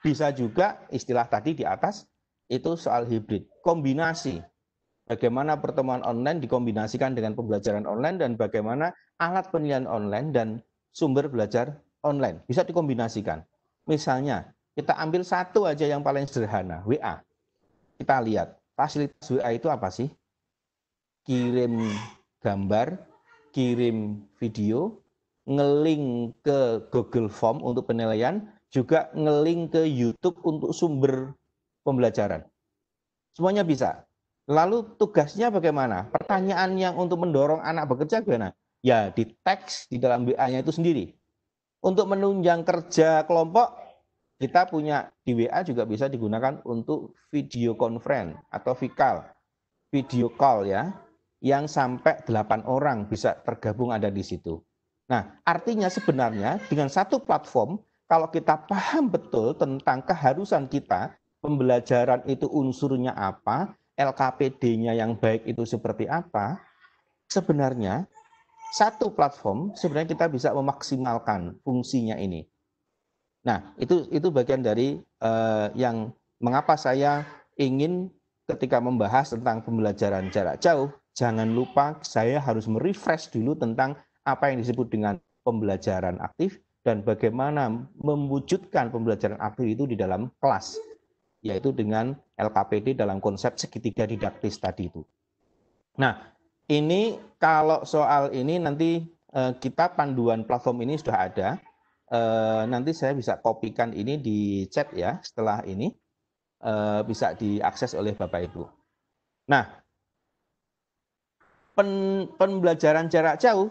bisa juga istilah tadi di atas itu soal hibrid, kombinasi. Bagaimana pertemuan online dikombinasikan dengan pembelajaran online dan bagaimana alat penilaian online dan sumber belajar online bisa dikombinasikan. Misalnya, kita ambil satu aja yang paling sederhana, WA. Kita lihat, fasilitas WA itu apa sih? Kirim gambar, kirim video, nge-link ke Google Form untuk penilaian, juga nge-link ke YouTube untuk sumber pembelajaran. Semuanya bisa. Lalu tugasnya bagaimana? Pertanyaan yang untuk mendorong anak bekerja gimana? ya di teks di dalam WA-nya itu sendiri. Untuk menunjang kerja kelompok, kita punya di WA juga bisa digunakan untuk video conference atau video call ya, yang sampai 8 orang bisa tergabung ada di situ. Nah, artinya sebenarnya dengan satu platform, kalau kita paham betul tentang keharusan kita, pembelajaran itu unsurnya apa, LKPD-nya yang baik itu seperti apa, sebenarnya satu platform sebenarnya kita bisa memaksimalkan fungsinya ini. Nah, itu bagian dari yang mengapa saya ingin ketika membahas tentang pembelajaran jarak jauh, jangan lupa saya harus merefresh dulu tentang apa yang disebut dengan pembelajaran aktif dan bagaimana mewujudkan pembelajaran aktif itu di dalam kelas, yaitu dengan LKPD dalam konsep segitiga didaktis tadi itu. Nah, ini kalau soal ini nanti kita panduan platform ini sudah ada. Nanti saya bisa kopikan ini di chat ya, setelah ini bisa diakses oleh Bapak Ibu. Nah, pembelajaran jarak jauh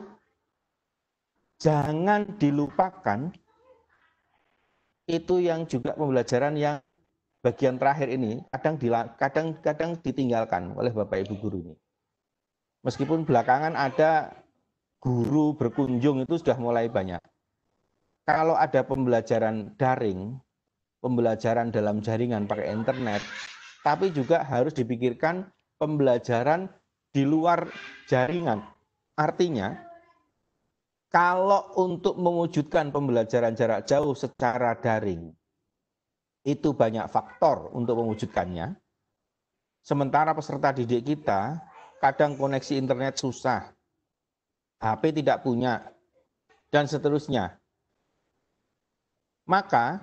jangan dilupakan, itu yang juga pembelajaran yang bagian terakhir ini kadang ditinggalkan oleh Bapak Ibu guru ini. Meskipun belakangan ada guru berkunjung itu sudah mulai banyak. Kalau ada pembelajaran daring, pembelajaran dalam jaringan pakai internet, tapi juga harus dipikirkan pembelajaran di luar jaringan. Artinya, kalau untuk mewujudkan pembelajaran jarak jauh secara daring, itu banyak faktor untuk mewujudkannya. Sementara peserta didik kita, kadang koneksi internet susah, HP tidak punya, dan seterusnya. Maka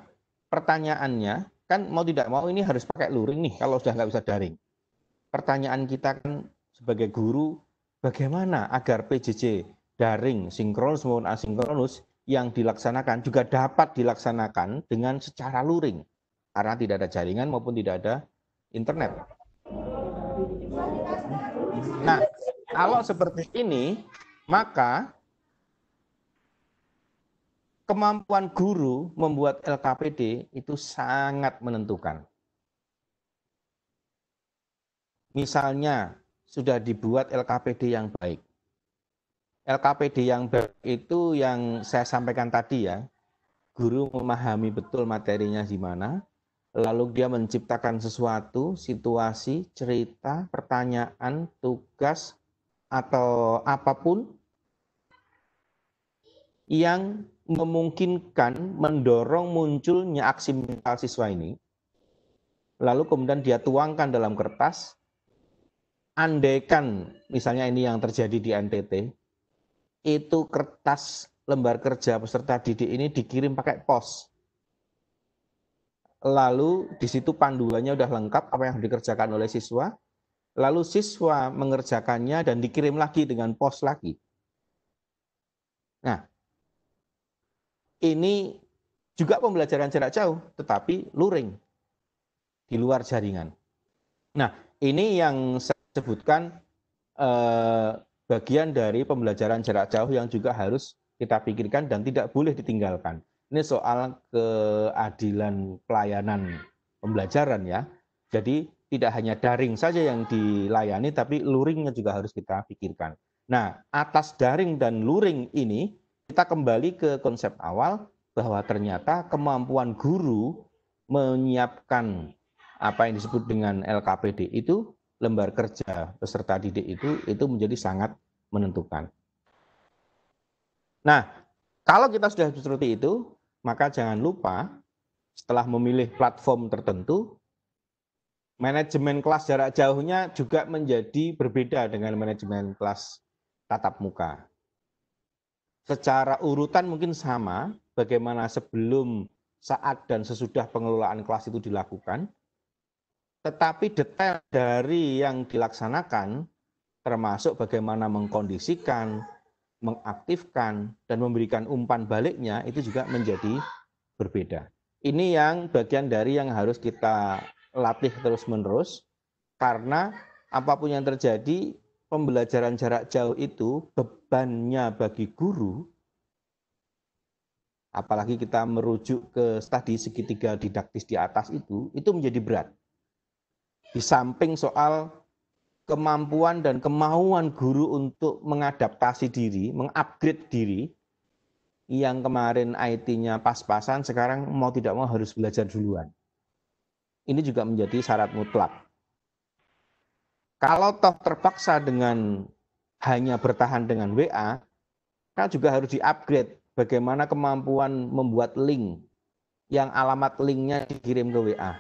pertanyaannya, kan mau tidak mau ini harus pakai luring nih kalau sudah nggak bisa daring. Pertanyaan kita kan sebagai guru, bagaimana agar PJJ daring, sinkronus maupun asinkronus yang dilaksanakan juga dapat dilaksanakan dengan secara luring. Karena tidak ada jaringan maupun tidak ada internet. Nah, kalau seperti ini, maka kemampuan guru membuat LKPD itu sangat menentukan. Misalnya, sudah dibuat LKPD yang baik. LKPD yang baik itu yang saya sampaikan tadi ya, guru memahami betul materinya di mana, lalu dia menciptakan sesuatu, situasi, cerita, pertanyaan, tugas, atau apapun yang memungkinkan mendorong munculnya aksi mental siswa ini, lalu kemudian dia tuangkan dalam kertas, andaikan misalnya ini yang terjadi di NTT, itu kertas lembar kerja peserta didik ini dikirim pakai pos. Lalu di situ panduannya udah lengkap apa yang dikerjakan oleh siswa, lalu siswa mengerjakannya dan dikirim lagi dengan pos lagi. Nah, ini juga pembelajaran jarak jauh, tetapi luring, di luar jaringan. Nah, ini yang saya sebutkan bagian dari pembelajaran jarak jauh yang juga harus kita pikirkan dan tidak boleh ditinggalkan. Ini soal keadilan pelayanan pembelajaran ya. Jadi tidak hanya daring saja yang dilayani, tapi luringnya juga harus kita pikirkan. Nah, atas daring dan luring ini, kita kembali ke konsep awal bahwa ternyata kemampuan guru menyiapkan apa yang disebut dengan LKPD itu, lembar kerja peserta didik itu menjadi sangat menentukan. Nah, kalau kita sudah seperti itu, maka jangan lupa setelah memilih platform tertentu, manajemen kelas jarak jauhnya juga menjadi berbeda dengan manajemen kelas tatap muka. Secara urutan mungkin sama, bagaimana sebelum, saat, dan sesudah pengelolaan kelas itu dilakukan, tetapi detail dari yang dilaksanakan, termasuk bagaimana mengkondisikan, mengaktifkan, dan memberikan umpan baliknya, itu juga menjadi berbeda. Ini yang bagian dari yang harus kita latih terus-menerus, karena apapun yang terjadi, pembelajaran jarak jauh itu bebannya bagi guru, apalagi kita merujuk ke studi segitiga didaktis di atas itu menjadi berat. Di samping soal kemampuan dan kemauan guru untuk mengadaptasi diri, mengupgrade diri, yang kemarin IT-nya pas-pasan, sekarang mau tidak mau harus belajar duluan. Ini juga menjadi syarat mutlak. Kalau toh terpaksa dengan hanya bertahan dengan WA, kan juga harus di-upgrade bagaimana kemampuan membuat link yang alamat linknya dikirim ke WA.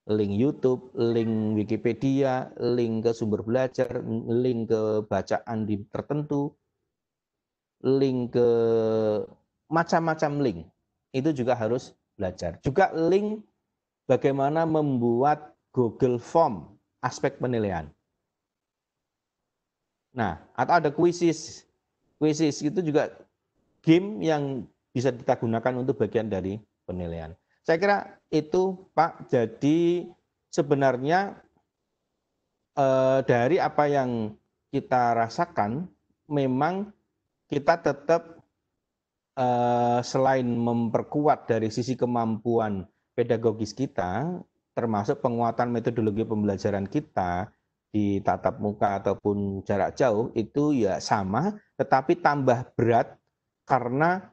Link YouTube, link Wikipedia, link ke sumber belajar, link ke bacaan tertentu, link ke macam-macam link. Itu juga harus belajar. Juga link bagaimana membuat Google Form aspek penilaian. Nah, atau ada quizzes. Quizzes itu juga game yang bisa kita gunakan untuk bagian dari penilaian. Saya kira itu, Pak. Jadi sebenarnya dari apa yang kita rasakan, memang kita tetap selain memperkuat dari sisi kemampuan pedagogis kita, termasuk penguatan metodologi pembelajaran kita di tatap muka ataupun jarak jauh, itu ya sama, tetapi tambah berat karena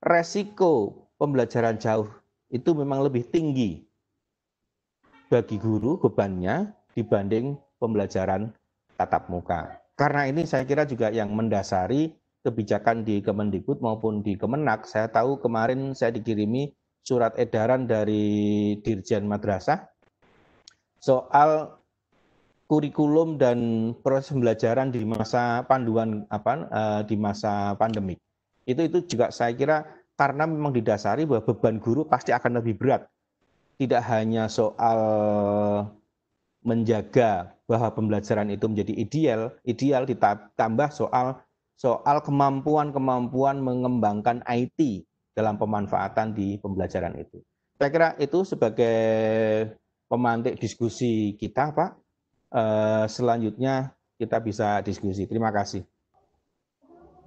resiko pembelajaran jauh itu memang lebih tinggi bagi guru bebannya dibanding pembelajaran tatap muka. Karena ini saya kira juga yang mendasari kebijakan di Kemendikbud maupun di Kemenak. Saya tahu kemarin saya dikirimi surat edaran dari Dirjen Madrasah soal kurikulum dan proses pembelajaran di masa panduan di masa pandemik. Itu juga saya kira karena memang didasari bahwa beban guru pasti akan lebih berat. Tidak hanya soal menjaga bahwa pembelajaran itu menjadi ideal ditambah soal kemampuan mengembangkan IT dalam pemanfaatan di pembelajaran itu. Saya kira itu sebagai pemantik diskusi kita, Pak. Selanjutnya kita bisa diskusi. Terima kasih.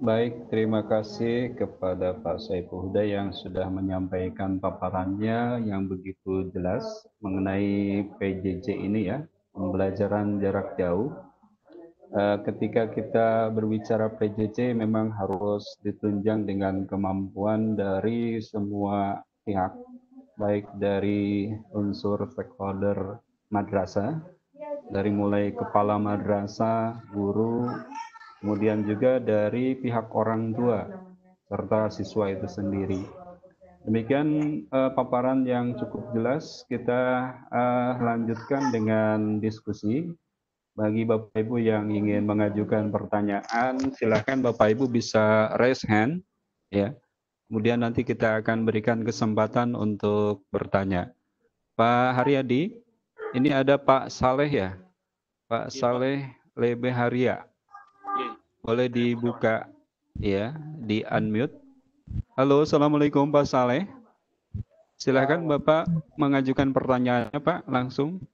Baik, terima kasih kepada Pak Saiful Huda yang sudah menyampaikan paparannya yang begitu jelas mengenai PJJ ini ya, pembelajaran jarak jauh. Ketika kita berbicara PJJ memang harus ditunjang dengan kemampuan dari semua pihak, baik dari unsur stakeholder madrasah, dari mulai kepala madrasah, guru, kemudian juga dari pihak orang tua serta siswa itu sendiri. Demikian paparan yang cukup jelas. Kita lanjutkan dengan diskusi. Bagi Bapak Ibu yang ingin mengajukan pertanyaan, silakan Bapak Ibu bisa raise hand, ya. Kemudian nanti kita akan berikan kesempatan untuk bertanya. Pak Haryadi, ini ada Pak Saleh ya, Pak Saleh Lebe Haria. Boleh dibuka ya, di unmute. Halo, Assalamualaikum Pak Saleh. Silakan Bapak mengajukan pertanyaannya Pak langsung.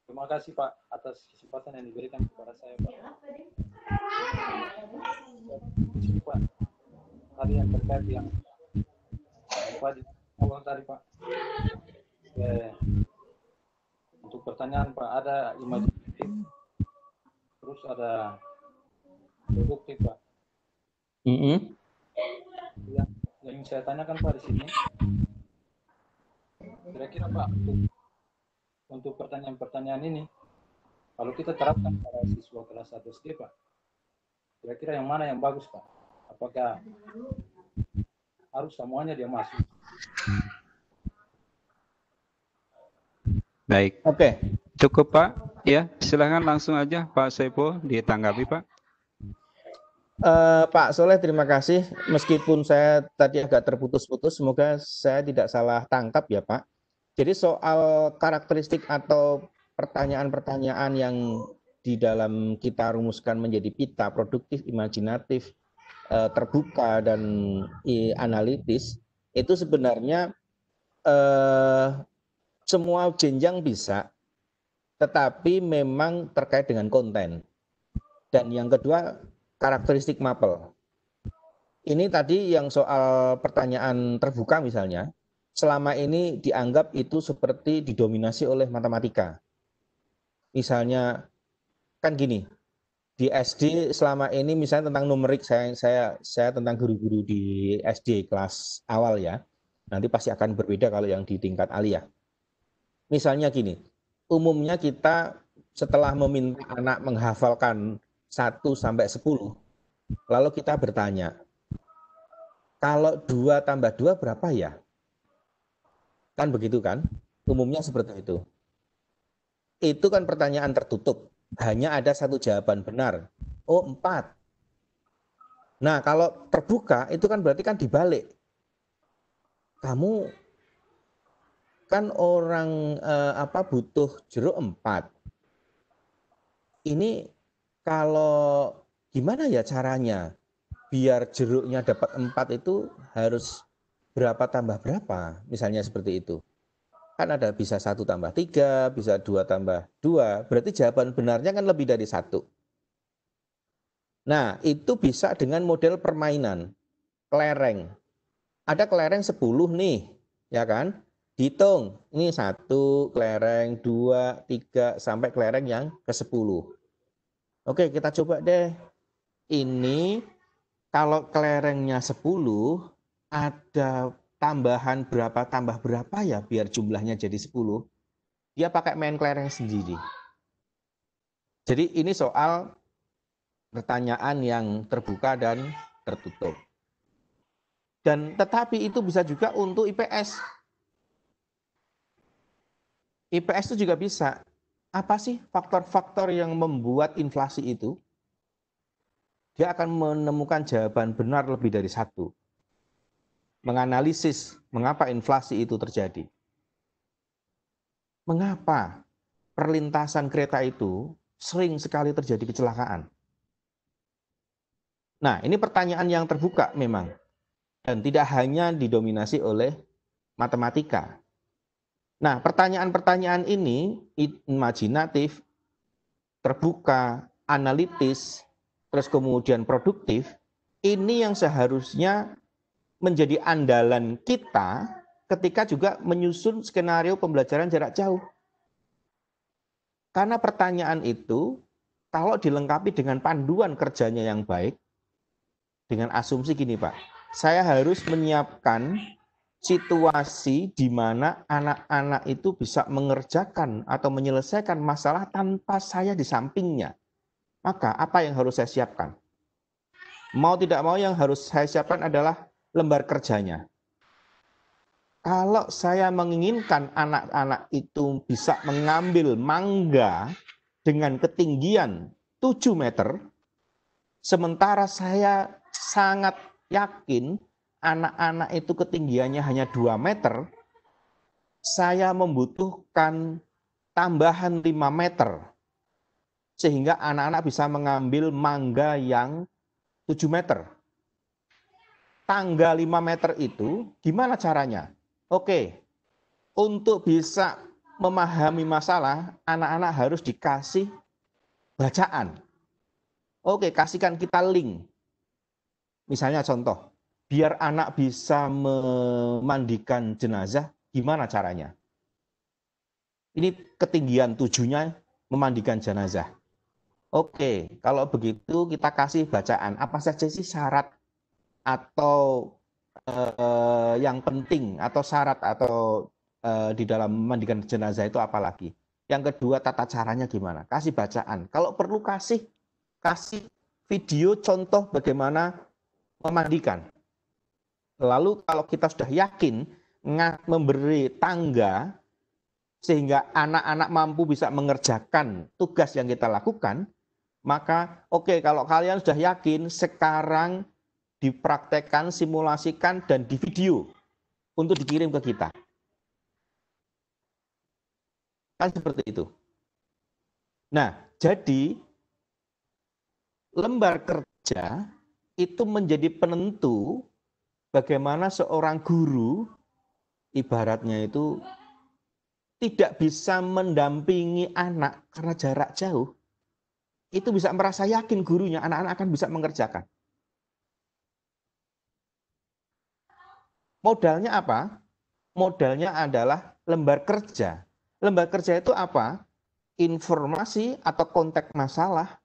Terima kasih Pak atas kesempatan yang diberikan kepada saya Pak. Pak, tadi yang terkait yang awal tadi Pak. Untuk pertanyaan Pak, ada imajinatif, terus ada produktif Pak. Yang ingin saya tanyakan Pak di sini, kira-kira Pak untuk pertanyaan-pertanyaan ini, kalau kita terapkan pada siswa kelas 1 SD Pak, kira-kira yang mana yang bagus Pak? Apakah harus semuanya dia masuk? Baik. Oke. Cukup Pak. Ya, silakan langsung aja Pak Saiful ditanggapi Pak. Pak Soleh, terima kasih. Meskipun saya tadi agak terputus-putus, semoga saya tidak salah tangkap ya Pak. Jadi soal karakteristik atau pertanyaan-pertanyaan yang di dalam kita rumuskan menjadi pita, produktif, imajinatif, terbuka, dan analitis, itu sebenarnya semua jenjang bisa. tetapi memang terkait dengan konten. Dan yang kedua, karakteristik mapel. Ini tadi yang soal pertanyaan terbuka misalnya, selama ini dianggap itu seperti didominasi oleh matematika. Misalnya, kan gini, di SD selama ini misalnya tentang numerik, saya tentang guru-guru di SD kelas awal ya, nanti pasti akan berbeda kalau yang di tingkat aliyah. Misalnya gini, umumnya kita setelah meminta anak menghafalkan 1 sampai 10, lalu kita bertanya, kalau 2 tambah 2 berapa ya? Kan begitu kan? Umumnya seperti itu. Itu kan pertanyaan tertutup. Hanya ada satu jawaban benar. Oh, 4. Nah, kalau terbuka itu kan berarti kan dibalik. Kamu kan orang butuh jeruk 4. Ini kalau gimana ya caranya biar jeruknya dapat 4 itu harus berapa tambah berapa, misalnya seperti itu. Kan ada bisa 1 tambah 3, bisa 2 tambah 2, berarti jawaban benarnya kan lebih dari 1. Nah, itu bisa dengan model permainan, kelereng. Ada kelereng 10 nih, ya kan? Dihitung, ini 1 kelereng, 2, 3, sampai kelereng yang ke-10. Oke, kita coba deh. Ini kalau kelerengnya 10, ada tambahan berapa tambah berapa ya biar jumlahnya jadi 10. Dia pakai main kelereng sendiri. Jadi ini soal pertanyaan yang terbuka dan tertutup. Dan tetapi itu bisa juga untuk IPS. IPS itu juga bisa. Apa sih faktor-faktor yang membuat inflasi itu? Dia akan menemukan jawaban benar lebih dari 1. Menganalisis mengapa inflasi itu terjadi. Mengapa perlintasan kereta itu sering sekali terjadi kecelakaan? Nah, ini pertanyaan yang terbuka memang. Dan tidak hanya didominasi oleh matematika. Nah, pertanyaan-pertanyaan ini imajinatif, terbuka, analitis, terus kemudian produktif, ini yang seharusnya menjadi andalan kita ketika juga menyusun skenario pembelajaran jarak jauh. Karena pertanyaan itu, kalau dilengkapi dengan panduan kerjanya yang baik, dengan asumsi gini Pak, saya harus menyiapkan situasi di mana anak-anak itu bisa mengerjakan atau menyelesaikan masalah tanpa saya di sampingnya. Maka apa yang harus saya siapkan? Mau tidak mau yang harus saya siapkan adalah lembar kerjanya. Kalau saya menginginkan anak-anak itu bisa mengambil mangga dengan ketinggian 7 meter, sementara saya sangat yakin anak-anak itu ketinggiannya hanya 2 meter, saya membutuhkan tambahan 5 meter. Sehingga anak-anak bisa mengambil mangga yang 7 meter. Tangga 5 meter itu gimana caranya? Oke, untuk bisa memahami masalah, anak-anak harus dikasih bacaan. Oke, kasihkan kita link. Misalnya contoh, biar anak bisa memandikan jenazah, gimana caranya? Ini ketinggian 7-nya memandikan jenazah. Oke, kalau begitu kita kasih bacaan. Apa saja sih syarat atau yang penting atau syarat atau di dalam memandikan jenazah itu apa lagi? Yang kedua, tata caranya gimana? Kasih bacaan. Kalau perlu kasih video contoh bagaimana memandikan. Lalu kalau kita sudah yakin memberi tangga sehingga anak-anak mampu bisa mengerjakan tugas yang kita lakukan, maka oke, kalau kalian sudah yakin, sekarang dipraktekkan, simulasikan, dan di video untuk dikirim ke kita. Kan seperti itu. Nah, jadi lembar kerja itu menjadi penentu bagaimana seorang guru ibaratnya itu tidak bisa mendampingi anak karena jarak jauh, itu bisa merasa yakin gurunya, anak-anak akan bisa mengerjakan. Modalnya apa? Modalnya adalah lembar kerja. Lembar kerja itu apa? Informasi atau konteks masalah,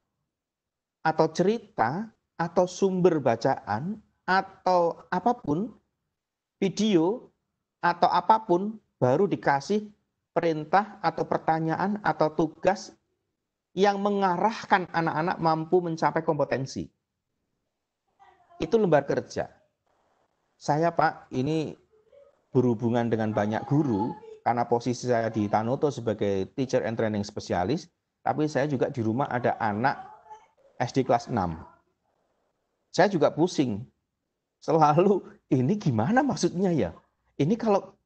atau cerita, atau sumber bacaan, atau apapun, video, atau apapun, baru dikasih perintah atau pertanyaan atau tugas yang mengarahkan anak-anak mampu mencapai kompetensi. Itu lembar kerja. Saya, Pak, ini berhubungan dengan banyak guru, karena posisi saya di Tanoto sebagai teacher and training spesialis, tapi saya juga di rumah ada anak SD kelas 6. Saya juga pusing. Selalu, ini gimana maksudnya ya? Ini kalau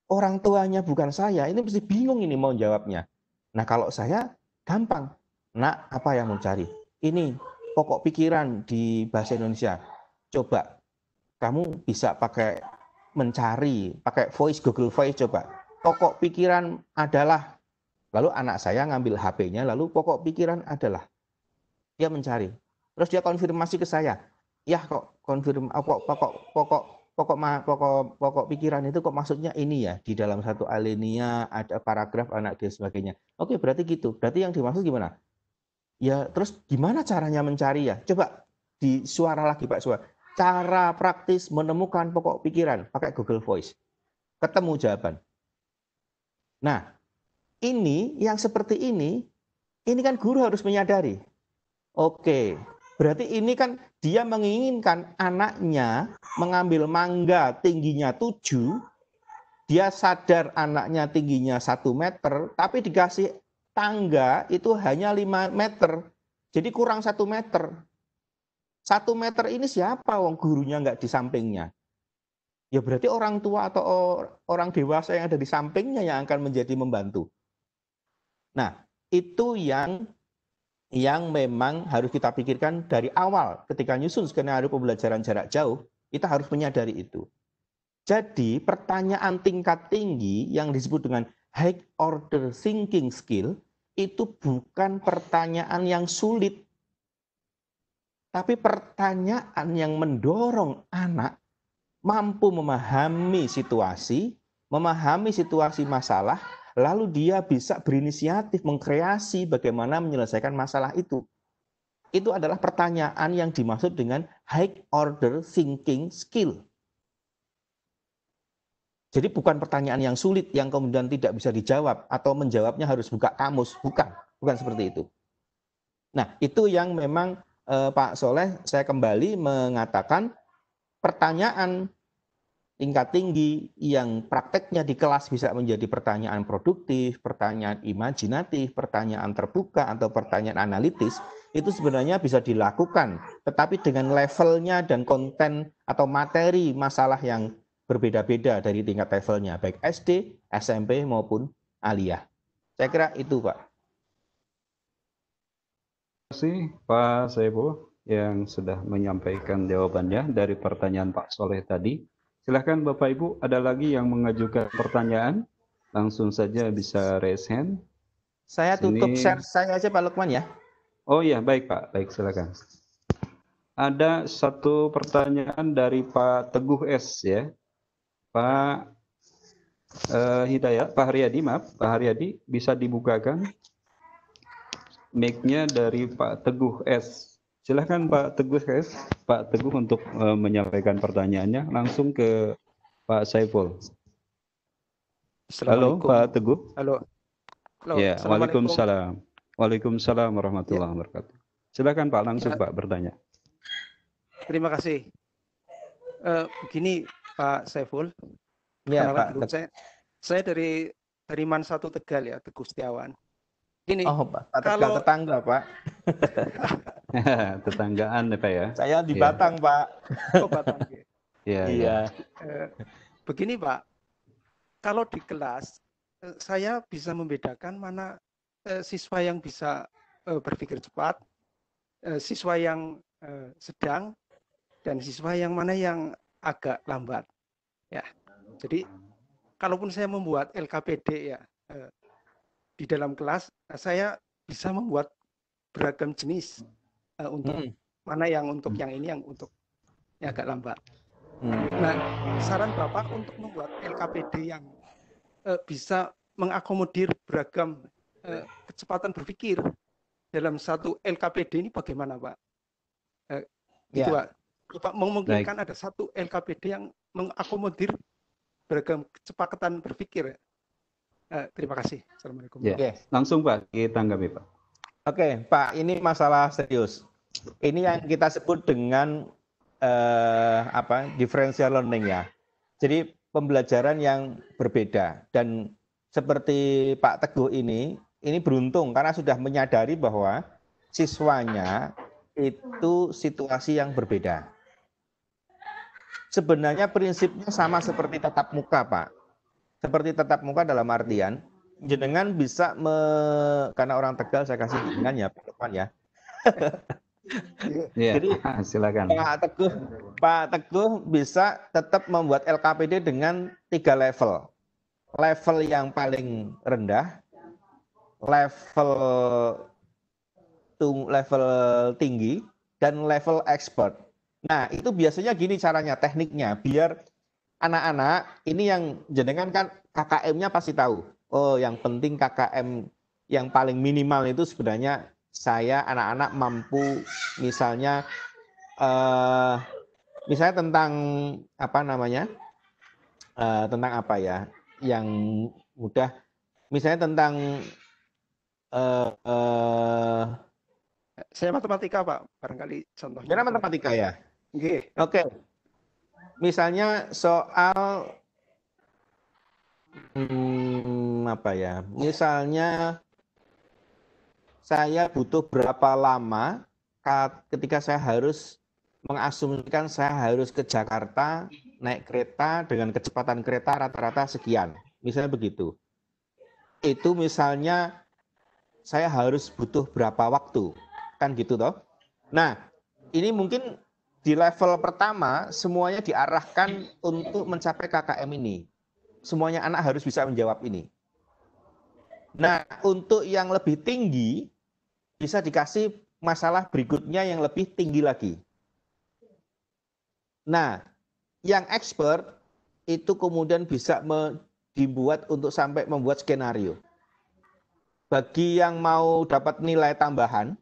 orang tuanya bukan saya, ini mesti bingung ini mau jawabnya. Nah, kalau saya gampang. Nak, apa yang mau cari? Ini pokok pikiran di bahasa Indonesia. Coba kamu bisa pakai mencari, pakai voice, Google Voice coba. Pokok pikiran adalah, lalu anak saya ngambil HP-nya, lalu pokok pikiran adalah, dia mencari. Terus dia konfirmasi ke saya, ya kok pokok pikiran itu kok maksudnya ini ya, di dalam satu alinea ada paragraf anak dan sebagainya. Oke, berarti gitu. Berarti yang dimaksud gimana? Ya, terus gimana caranya mencari ya? Coba di suara lagi Pak Suara. Cara praktis menemukan pokok pikiran pakai Google Voice. Ketemu jawaban. Nah, ini yang seperti ini kan guru harus menyadari. Oke, berarti ini kan dia menginginkan anaknya mengambil mangga tingginya 7, dia sadar anaknya tingginya 1 meter, tapi dikasih tangga itu hanya 5 meter, jadi kurang 1 meter. 1 meter ini siapa wong gurunya nggak di sampingnya? Ya berarti orang tua atau orang dewasa yang ada di sampingnya yang akan menjadi membantu. Nah, itu yang memang harus kita pikirkan dari awal ketika nyusun skenario pembelajaran jarak jauh, kita harus menyadari itu. Jadi pertanyaan tingkat tinggi yang disebut dengan high order thinking skill itu bukan pertanyaan yang sulit, tapi pertanyaan yang mendorong anak mampu memahami situasi masalah, lalu dia bisa berinisiatif mengkreasi bagaimana menyelesaikan masalah itu. Itu adalah pertanyaan yang dimaksud dengan high order thinking skill. Jadi bukan pertanyaan yang sulit yang kemudian tidak bisa dijawab atau menjawabnya harus buka kamus, bukan seperti itu. Nah, itu yang memang Pak Soleh, saya kembali mengatakan pertanyaan tingkat tinggi yang prakteknya di kelas bisa menjadi pertanyaan produktif, pertanyaan imajinatif, pertanyaan terbuka, atau pertanyaan analitis, itu sebenarnya bisa dilakukan, tetapi dengan levelnya dan konten atau materi masalah yang berbeda-beda dari tingkat levelnya, baik SD, SMP, maupun aliyah. Saya kira itu, Pak. Terima kasih Pak Saiful yang sudah menyampaikan jawabannya dari pertanyaan Pak Soleh tadi. Silakan Bapak Ibu, ada lagi yang mengajukan pertanyaan? Langsung saja bisa raise hand. Saya tutup share saya aja Pak Lukman ya. Oh iya, baik Pak. Baik, silakan. Ada satu pertanyaan dari Pak Teguh S ya. Pak Hidayat, Pak Haryadi, maaf. Pak Haryadi, bisa dibukakan mic-nya dari Pak Teguh S. Silakan Pak Teguh S. Pak Teguh untuk menyampaikan pertanyaannya langsung ke Pak Saiful. Halo Pak Teguh. Halo. Ya, Waalaikumsalam. Waalaikumsalam warahmatullahi wabarakatuh. Silakan Pak, langsung Pak bertanya. Terima kasih. Begini Pak Saiful. Ya Pak. Saya dari Man 1 Tegal ya, Teguh Setiawan. Gini, Pak Tegal tetangga Pak. Tetanggaan ya Pak ya. Saya di Batang Pak. Oh Batang. Iya. Begini Pak, kalau di kelas saya bisa membedakan mana siswa yang bisa berpikir cepat, siswa yang sedang, dan siswa yang mana yang agak lambat. Ya, jadi kalaupun saya membuat LKPD ya, di dalam kelas saya bisa membuat beragam jenis untuk mana yang untuk yang ini, yang untuk yang agak lambat. Nah, saran Bapak untuk membuat LKPD yang bisa mengakomodir beragam kecepatan berpikir dalam satu LKPD ini bagaimana, Pak? Gitu, Pak. Bapak memungkinkan ada satu LKPD yang mengakomodir beragam kecepatan berpikir. Terima kasih. Assalamualaikum. Ya. Langsung Pak, ditanggapi Pak. Oke, Pak, ini masalah serius. Ini yang kita sebut dengan differential learning ya. Jadi pembelajaran yang berbeda, dan seperti Pak Teguh ini beruntung karena sudah menyadari bahwa siswanya itu situasi yang berbeda. Sebenarnya prinsipnya sama seperti tatap muka, Pak. Seperti tatap muka dalam artian jenengan bisa karena orang Tegal saya kasih jenengan ya Pak Lukman ya. Jadi silakan. Pak Teguh bisa tetap membuat LKPD dengan 3 level. Level yang paling rendah, level tinggi, dan level expert. Nah, itu biasanya gini caranya, tekniknya, biar anak-anak ini yang jenengan kan KKM-nya pasti tahu. Oh, yang penting KKM yang paling minimal itu sebenarnya saya anak-anak mampu misalnya tentang apa namanya? Tentang apa ya? Yang mudah misalnya tentang saya matematika, Pak. Barangkali contohnya. Karena matematika ya. Okay. Oke. Misalnya soal apa ya? Misalnya saya butuh berapa lama ketika saya harus mengasumsikan saya harus ke Jakarta naik kereta dengan kecepatan kereta rata-rata sekian. Misalnya begitu. Itu misalnya saya harus butuh berapa waktu. Kan gitu toh. Nah, ini mungkin di level pertama semuanya diarahkan untuk mencapai KKM ini. Semuanya anak harus bisa menjawab ini. Nah, untuk yang lebih tinggi bisa dikasih masalah berikutnya yang lebih tinggi lagi. Nah, yang expert itu kemudian bisa dibuat untuk sampai membuat skenario. Bagi yang mau dapat nilai tambahan,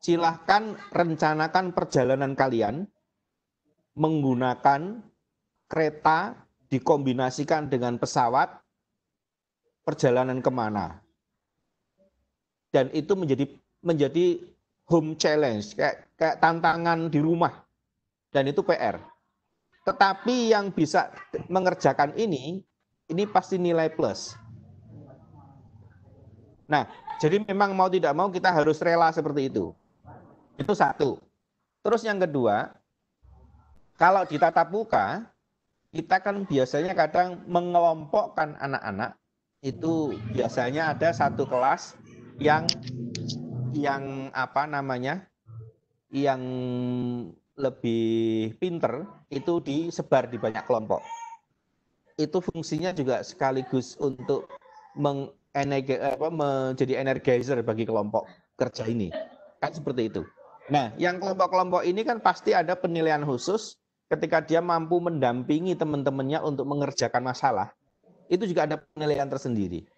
silahkan rencanakan perjalanan kalian menggunakan kereta dikombinasikan dengan pesawat, perjalanan kemana. Dan itu menjadi home challenge, kayak tantangan di rumah. Dan itu PR. Tetapi yang bisa mengerjakan ini pasti nilai plus. Nah, jadi memang mau tidak mau kita harus rela seperti itu. Itu satu. Terus yang kedua, kalau di tatap muka, kita kan biasanya kadang mengelompokkan anak-anak, itu biasanya ada satu kelas yang apa namanya, yang lebih pinter, itu disebar di banyak kelompok. Itu fungsinya juga sekaligus untuk menjadi energizer bagi kelompok kerja ini. Kan seperti itu. Nah, yang kelompok-kelompok ini kan pasti ada penilaian khusus ketika dia mampu mendampingi teman-temannya untuk mengerjakan masalah. Itu juga ada penilaian tersendiri.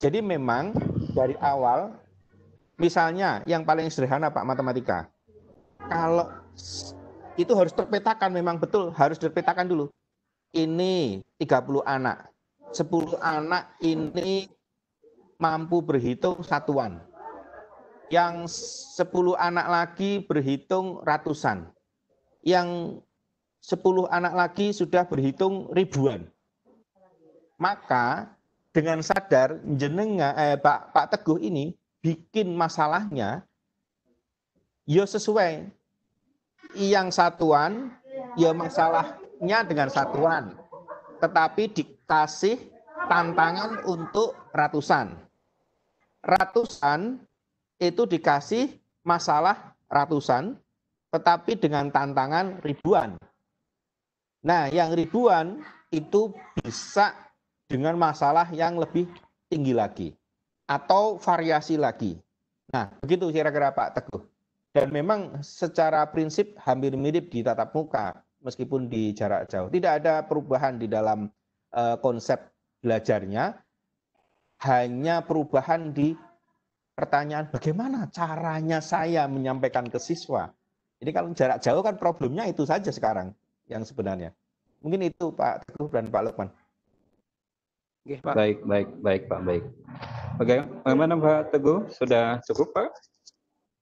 Jadi memang dari awal, misalnya yang paling sederhana Pak, matematika. Kalau itu harus terpetakan, memang betul harus terpetakan dulu. Ini 30 anak. 10 anak ini mampu berhitung satuan. Yang 10 anak lagi berhitung ratusan. Yang 10 anak lagi sudah berhitung ribuan. Maka dengan sadar jenengan Pak Teguh ini bikin masalahnya ya sesuai. Yang satuan ya masalahnya dengan satuan. Tetapi dikasih tantangan untuk ratusan. Ratusan itu dikasih masalah ratusan, tetapi dengan tantangan ribuan. Nah, yang ribuan itu bisa dengan masalah yang lebih tinggi lagi atau variasi lagi. Nah, begitu kira-kira Pak Teguh. Dan memang secara prinsip hampir mirip di tatap muka meskipun di jarak jauh. Tidak ada perubahan di dalam konsep belajarnya, hanya perubahan di pertanyaan bagaimana caranya saya menyampaikan ke siswa. Ini kalau jarak jauh kan problemnya itu saja sekarang yang sebenarnya. Mungkin itu Pak Teguh dan Pak Lukman. Oke, Pak. Baik Pak, baik. Bagaimana Pak Teguh? Sudah cukup Pak?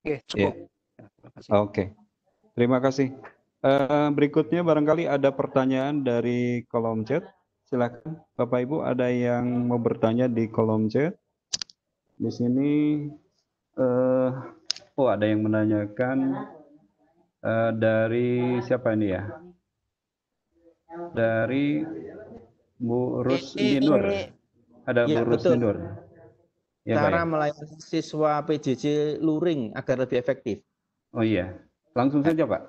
Oke, cukup. Ya. Terima kasih. Oke, terima kasih. Berikutnya barangkali ada pertanyaan dari kolom chat. Silakan Bapak Ibu, ada yang mau bertanya di kolom chat. Di sini, ada yang menanyakan dari siapa ini ya? Dari Bu Rusninur. Ada Ya, Bu Rusninur. Ya, cara baik. melayani siswa PJJ luring agar lebih efektif. Oh iya, langsung saja Pak.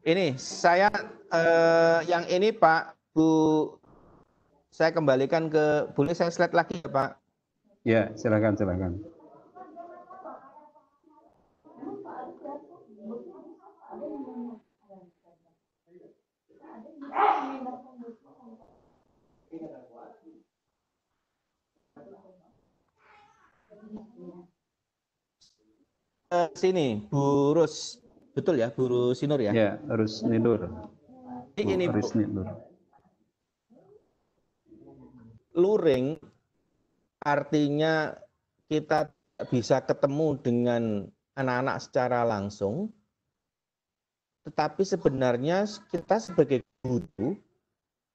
Ini saya yang ini Pak, Bu, saya kembalikan ke, boleh saya slide lagi ya Pak? Ya, silakan. Sini, Bu Rus, betul ya, Bu Rusinur ya? Ya, Rusninur. Ini Bu, Rusninur. luring artinya kita bisa ketemu dengan anak-anak secara langsung, tetapi sebenarnya kita sebagai guru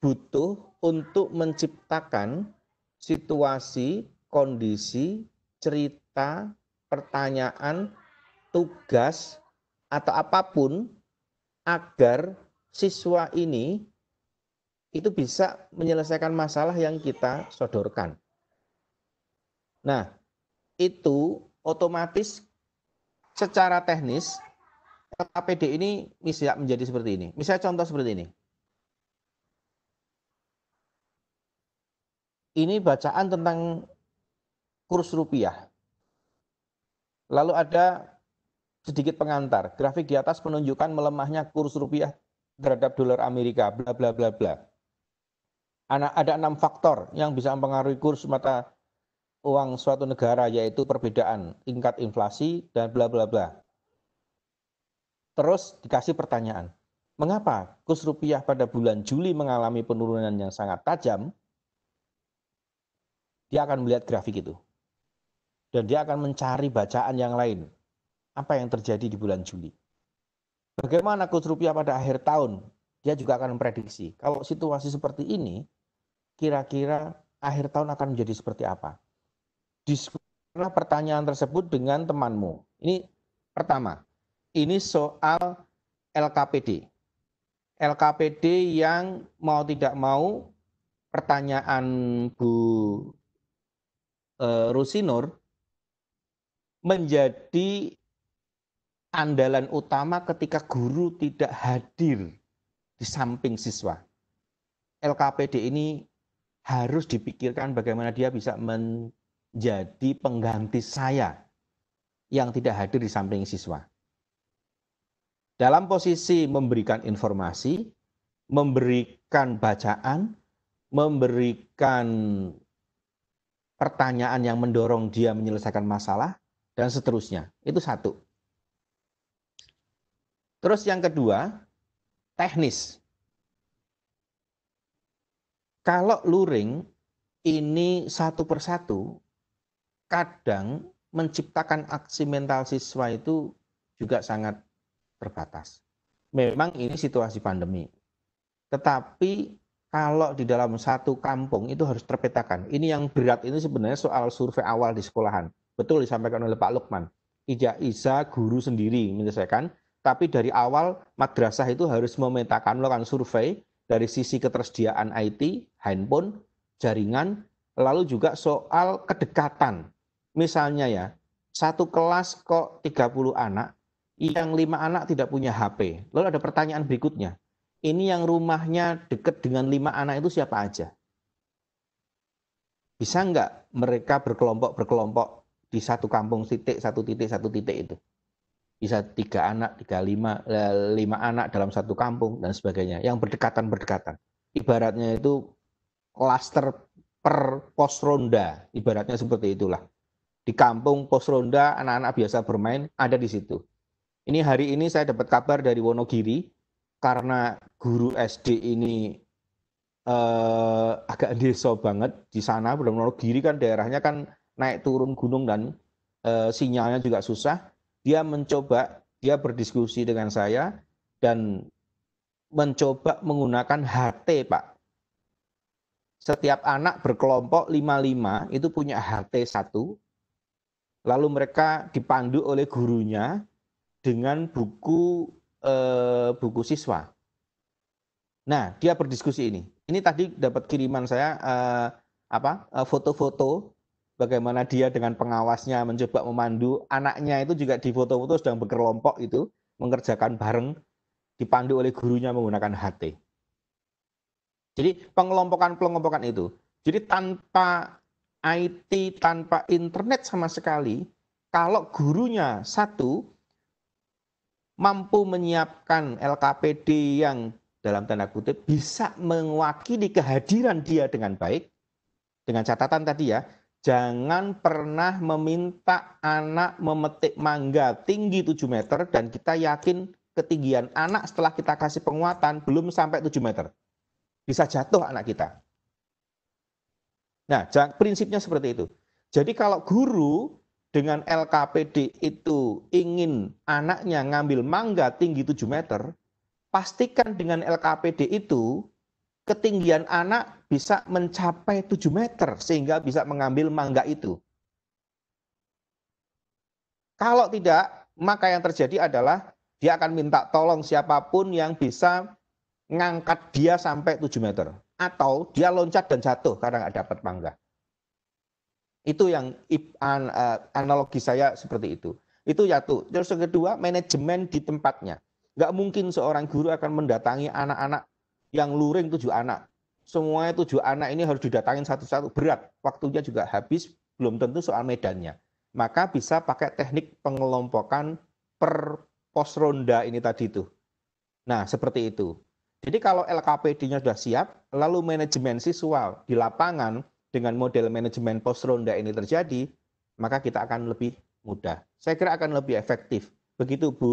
butuh untuk menciptakan situasi, kondisi, cerita, pertanyaan, tugas, atau apapun agar siswa ini itu bisa menyelesaikan masalah yang kita sodorkan. Nah, itu otomatis secara teknis LKPD ini bisa menjadi seperti ini. Misalnya contoh seperti ini. Ini bacaan tentang kurs rupiah. Lalu ada sedikit pengantar. Grafik di atas menunjukkan melemahnya kurs rupiah terhadap dolar Amerika, bla bla bla bla. Ada 6 faktor yang bisa mempengaruhi kurs mata uang suatu negara, yaitu perbedaan tingkat inflasi dan bla bla bla. Terus dikasih pertanyaan, mengapa kurs rupiah pada bulan Juli mengalami penurunan yang sangat tajam? Dia akan melihat grafik itu. Dan dia akan mencari bacaan yang lain. Apa yang terjadi di bulan Juli? Bagaimana kurs rupiah pada akhir tahun? Dia juga akan memprediksi. Kalau situasi seperti ini, kira-kira akhir tahun akan menjadi seperti apa? Diskusilah pertanyaan tersebut dengan temanmu. Ini pertama. Ini soal LKPD. LKPD yang mau tidak mau pertanyaan Bu Rusinur menjadi andalan utama ketika guru tidak hadir di samping siswa. LKPD ini harus dipikirkan bagaimana dia bisa menjadi pengganti saya yang tidak hadir di samping siswa. Dalam posisi memberikan informasi, memberikan bacaan, memberikan pertanyaan yang mendorong dia menyelesaikan masalah, dan seterusnya. Itu satu. Terus yang kedua, teknis. Kalau luring, ini satu persatu, kadang menciptakan aksi mental siswa itu juga sangat terbatas. Memang ini situasi pandemi. Tetapi kalau di dalam satu kampung itu harus terpetakan. Ini yang berat ini sebenarnya soal survei awal di sekolahan. Betul disampaikan oleh Pak Lukman. Tidak bisa guru sendiri menyelesaikan, tapi dari awal madrasah itu harus memetakan, melakukan survei dari sisi ketersediaan IT, handphone, jaringan, lalu juga soal kedekatan. Misalnya ya, satu kelas kok 30 anak, yang 5 anak tidak punya HP. Lalu ada pertanyaan berikutnya. Ini yang rumahnya dekat dengan 5 anak itu siapa aja? bisa nggak mereka berkelompok di satu kampung satu titik itu? Bisa 3 anak, 5 anak dalam satu kampung dan sebagainya, yang berdekatan. Ibaratnya itu klaster per pos ronda, ibaratnya seperti itulah. Di kampung pos ronda, anak-anak biasa bermain ada di situ. Ini hari ini saya dapat kabar dari Wonogiri, karena guru SD ini agak desa banget di sana. Wonogiri kan daerahnya kan naik turun gunung dan sinyalnya juga susah. Dia berdiskusi dengan saya dan mencoba menggunakan HT, Pak. Setiap anak berkelompok 5 itu punya HT 1, lalu mereka dipandu oleh gurunya dengan buku siswa. Nah, dia berdiskusi ini. Ini tadi dapat kiriman saya foto-foto bagaimana dia dengan pengawasnya mencoba memandu anaknya, itu juga di foto-foto sedang berkelompok itu mengerjakan bareng, dipandu oleh gurunya menggunakan HT. Jadi pengelompokan itu. Jadi tanpa IT, tanpa internet sama sekali, kalau gurunya satu mampu menyiapkan LKPD yang dalam tanda kutip bisa mewakili kehadiran dia dengan baik, dengan catatan tadi ya, jangan pernah meminta anak memetik mangga tinggi 7 meter dan kita yakin ketinggian anak setelah kita kasih penguatan belum sampai 7 meter. Bisa jatuh anak kita. Nah, prinsipnya seperti itu. Jadi kalau guru dengan LKPD itu ingin anaknya ngambil mangga tinggi 7 meter, pastikan dengan LKPD itu ketinggian anak bisa mencapai 7 meter sehingga bisa mengambil mangga itu. Kalau tidak, maka yang terjadi adalah dia akan minta tolong siapapun yang bisa ngangkat dia sampai 7 meter. Atau dia loncat dan jatuh karena nggak dapat mangga. Itu yang analogi saya seperti itu. Itu satu. Terus yang kedua, manajemen di tempatnya. Nggak mungkin seorang guru akan mendatangi anak-anak yang luring 7 anak. Semuanya 7 anak ini harus didatangin satu-satu. Berat. Waktunya juga habis. Belum tentu soal medannya. Maka bisa pakai teknik pengelompokan per pos ronda ini tadi itu. Nah, seperti itu. Jadi kalau LKPD-nya sudah siap, lalu manajemen siswa di lapangan dengan model manajemen pos ronda ini terjadi, maka kita akan lebih mudah. Saya kira akan lebih efektif. Begitu Bu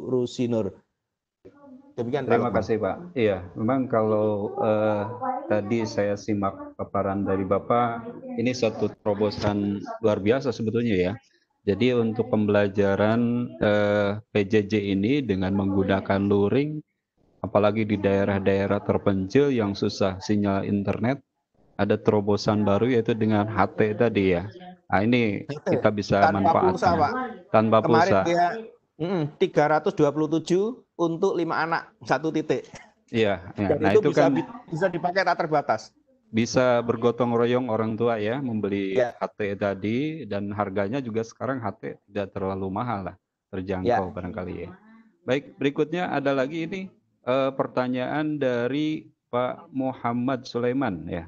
Rusinur. Demikian Terima kasih Pak. Iya, memang kalau tadi saya simak paparan dari Bapak, ini satu terobosan luar biasa sebetulnya ya. Jadi untuk pembelajaran PJJ ini dengan menggunakan luring, apalagi di daerah-daerah terpencil yang susah sinyal internet, ada terobosan baru yaitu dengan HT tadi ya. Nah, ini kita bisa manfaatkan tanpa pulsa. Kemarin dia 327 untuk 5 anak satu titik. Iya, ya. Nah itu bisa dipakai tak terbatas. Bisa bergotong royong orang tua ya membeli HT tadi, dan harganya juga sekarang HT tidak terlalu mahal lah, terjangkau barangkali ya. Baik, berikutnya ada lagi ini. Pertanyaan dari Pak Muhammad Sulaiman ya.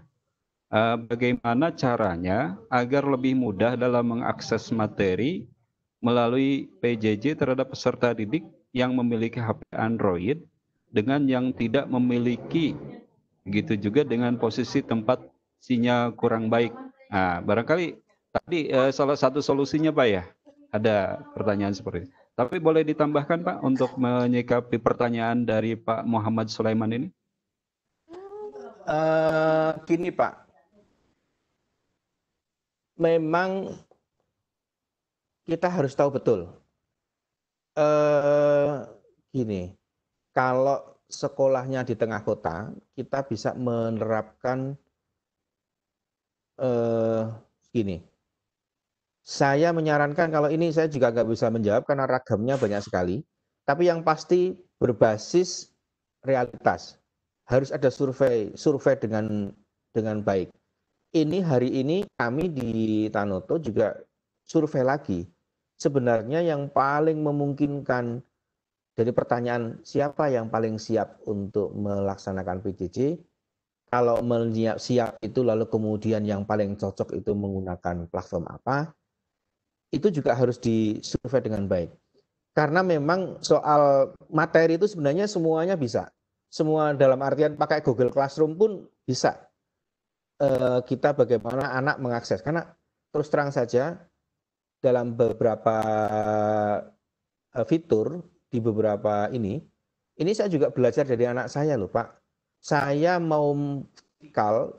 Bagaimana caranya agar lebih mudah dalam mengakses materi melalui PJJ terhadap peserta didik yang memiliki HP Android dengan yang tidak memiliki, begitu juga dengan posisi tempat sinyal kurang baik. Nah, barangkali tadi salah satu solusinya Pak ya, ada pertanyaan seperti itu. Tapi boleh ditambahkan Pak untuk menyikapi pertanyaan dari Pak Muhammad Sulaiman ini? Gini Pak, memang kita harus tahu betul. Gini, kalau sekolahnya di tengah kota, kita bisa menerapkan gini. Saya menyarankan, kalau ini saya juga nggak bisa menjawab karena ragamnya banyak sekali. Tapi yang pasti berbasis realitas. Harus ada survei dengan baik. Ini hari ini kami di Tanoto juga survei lagi. Sebenarnya yang paling memungkinkan dari pertanyaan siapa yang paling siap untuk melaksanakan PJJ, Kalau siap itu lalu kemudian yang paling cocok itu menggunakan platform apa, itu juga harus disurvei dengan baik. Karena memang soal materi itu sebenarnya semuanya bisa. Semua dalam artian pakai Google Classroom pun bisa. Kita bagaimana anak mengakses. Karena terus terang saja dalam beberapa fitur di beberapa ini saya juga belajar dari anak saya loh Pak. Saya mau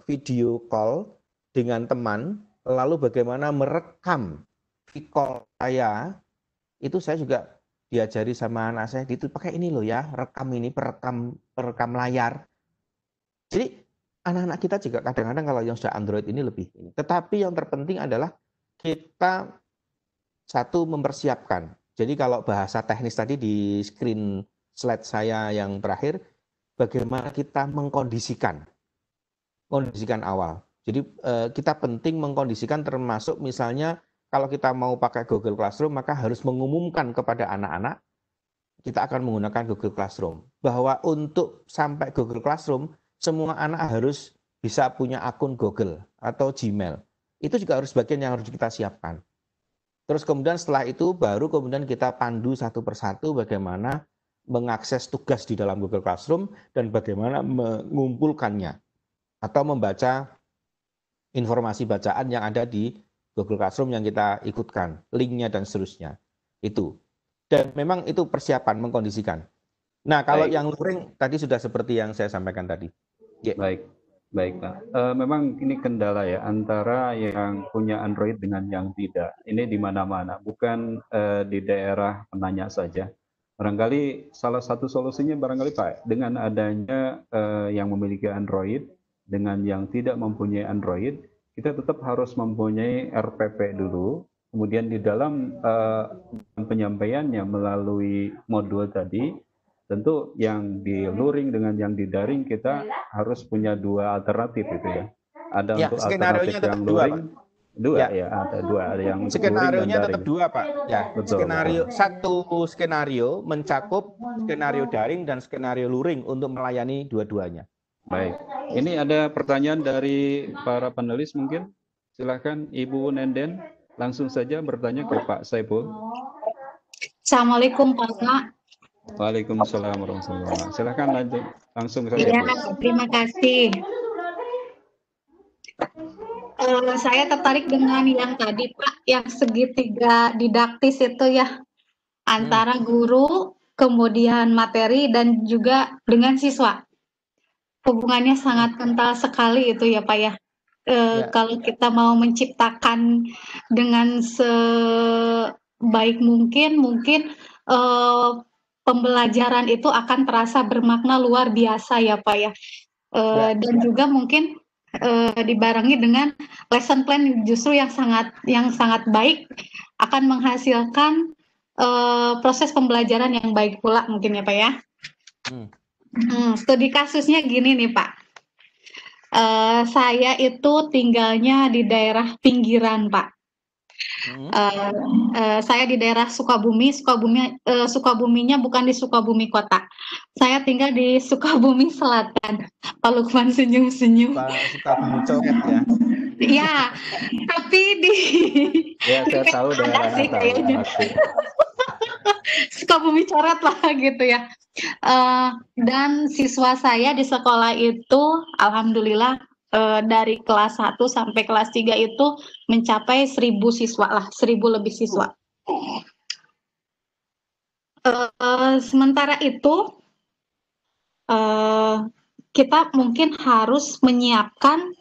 video call dengan teman, lalu bagaimana merekam call saya, itu saya juga diajari sama anak saya, itu pakai ini loh ya, rekam ini, perekam layar. Jadi anak-anak kita juga kadang-kadang kalau yang sudah Android ini lebih. Tetapi yang terpenting adalah kita satu mempersiapkan. Jadi kalau bahasa teknis tadi di screen slide saya yang terakhir, bagaimana kita mengkondisikan awal. Jadi kita penting mengkondisikan termasuk misalnya kalau kita mau pakai Google Classroom maka harus mengumumkan kepada anak-anak kita akan menggunakan Google Classroom. Bahwa untuk sampai Google Classroom semua anak harus bisa punya akun Google atau Gmail. Itu juga harus bagian yang harus kita siapkan. Terus kemudian setelah itu baru kemudian kita pandu satu persatu bagaimana mengakses tugas di dalam Google Classroom dan bagaimana mengumpulkannya atau membaca informasi bacaan yang ada di Google Classroom yang kita ikutkan, linknya dan seterusnya. Itu. Dan memang itu persiapan, mengkondisikan. Nah, kalau yang luring tadi sudah seperti yang saya sampaikan tadi. Yeah. Baik Pak. Memang ini kendala ya antara yang punya Android dengan yang tidak. Ini di mana-mana, bukan di daerah penanya saja. Barangkali salah satu solusinya barangkali Pak, dengan adanya yang memiliki Android dengan yang tidak mempunyai Android, kita tetap harus mempunyai RPP dulu. Kemudian di dalam penyampaiannya melalui modul tadi, tentu yang di luring dengan yang di daring kita harus punya dua alternatif itu ya. Ada ya, untuk alternatif yang luring. Dua ya, ada dua, ada yang skenario-nya tetap dua Pak. Ya, betul, satu skenario mencakup skenario daring dan skenario luring untuk melayani dua-duanya. Baik, ini ada pertanyaan dari para panelis mungkin. Silakan Ibu Nenden, langsung saja bertanya ke Pak Saiful. Assalamualaikum Pak. Waalaikumsalam warahmatullahi wabarakatuh. Silakan lanjut, langsung saja. Ya, terima kasih. Saya tertarik dengan yang tadi Pak, yang segitiga didaktis itu ya, antara guru, kemudian materi, dan juga dengan siswa. Hubungannya sangat kental sekali itu ya Pak ya. Kalau kita mau menciptakan dengan sebaik mungkin pembelajaran itu akan terasa bermakna luar biasa ya Pak ya. Dan juga mungkin dibarengi dengan lesson plan justru yang sangat baik akan menghasilkan proses pembelajaran yang baik pula mungkin ya Pak ya. Studi kasusnya gini nih Pak. Saya itu tinggalnya di daerah pinggiran Pak. Saya di daerah Sukabuminya bukan di Sukabumi kota. Saya tinggal di Sukabumi Selatan. Pak Lukman senyum-senyum. Sukabumi coret ya. Ya, tapi di ya saya tahu daerahnya kayaknya. Sukabumi coret lah gitu ya. Dan siswa saya di sekolah itu alhamdulillah dari kelas 1 sampai kelas 3 itu mencapai 1.000 siswa lah, 1.000 lebih siswa. Sementara itu kita mungkin harus menyiapkan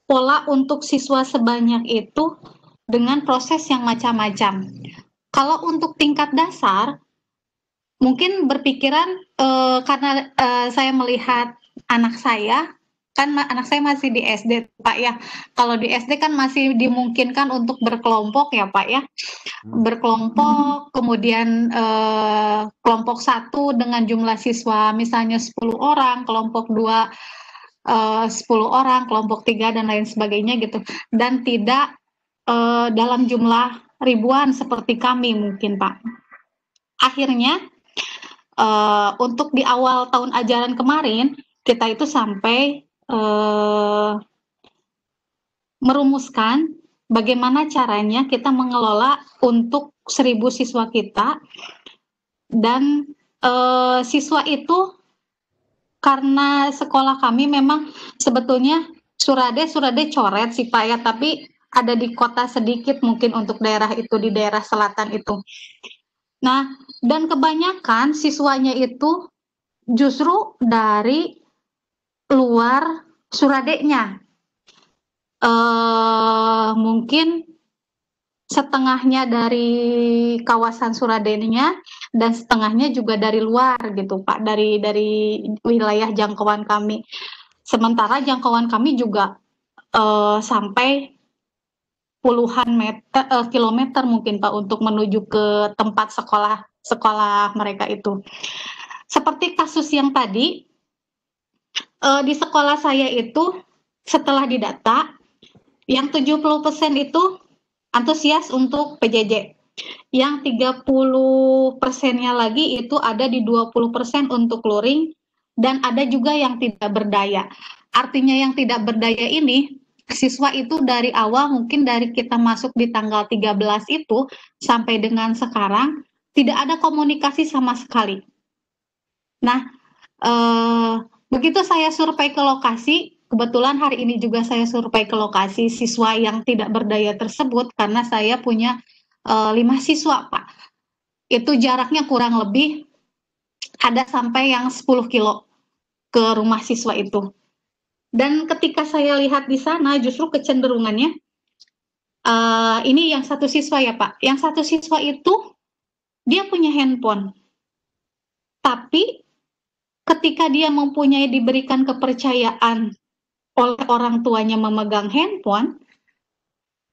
pola untuk siswa sebanyak itu dengan proses yang macam-macam. Kalau untuk tingkat dasar, mungkin berpikiran karena saya melihat anak saya masih di SD Pak ya. Kalau di SD kan masih dimungkinkan untuk berkelompok ya Pak ya. Berkelompok, kemudian kelompok 1 dengan jumlah siswa misalnya 10 orang, kelompok 2 10 orang, kelompok 3 dan lain sebagainya gitu. Dan tidak dalam jumlah ribuan seperti kami mungkin Pak. Akhirnya untuk di awal tahun ajaran kemarin kita itu sampai merumuskan bagaimana caranya kita mengelola untuk 1.000 siswa kita, dan siswa itu karena sekolah kami memang sebetulnya Surade coret sih Pak ya, tapi ada di kota sedikit mungkin untuk daerah itu, di daerah selatan itu. Nah, dan kebanyakan siswanya itu justru dari luar Suradenya. Mungkin setengahnya dari kawasan Suradenya dan setengahnya juga dari luar gitu Pak, dari wilayah jangkauan kami. Sementara jangkauan kami juga sampai puluhan kilometer mungkin Pak untuk menuju ke tempat sekolah mereka itu. Seperti kasus yang tadi, di sekolah saya itu setelah didata, yang 70% itu antusias untuk PJJ. Yang 30%-nya lagi itu ada di 20% untuk luring, dan ada juga yang tidak berdaya. Artinya yang tidak berdaya ini, siswa itu dari awal mungkin dari kita masuk di tanggal 13 itu sampai dengan sekarang tidak ada komunikasi sama sekali. Nah, begitu saya survei ke lokasi, kebetulan hari ini juga saya survei ke lokasi siswa yang tidak berdaya tersebut, karena saya punya 5 siswa Pak. Itu jaraknya kurang lebih ada sampai yang 10 kilo ke rumah siswa itu. Dan ketika saya lihat di sana justru kecenderungannya, ini yang satu siswa ya Pak, yang satu siswa itu dia punya handphone, tapi ketika dia diberikan kepercayaan oleh orang tuanya memegang handphone,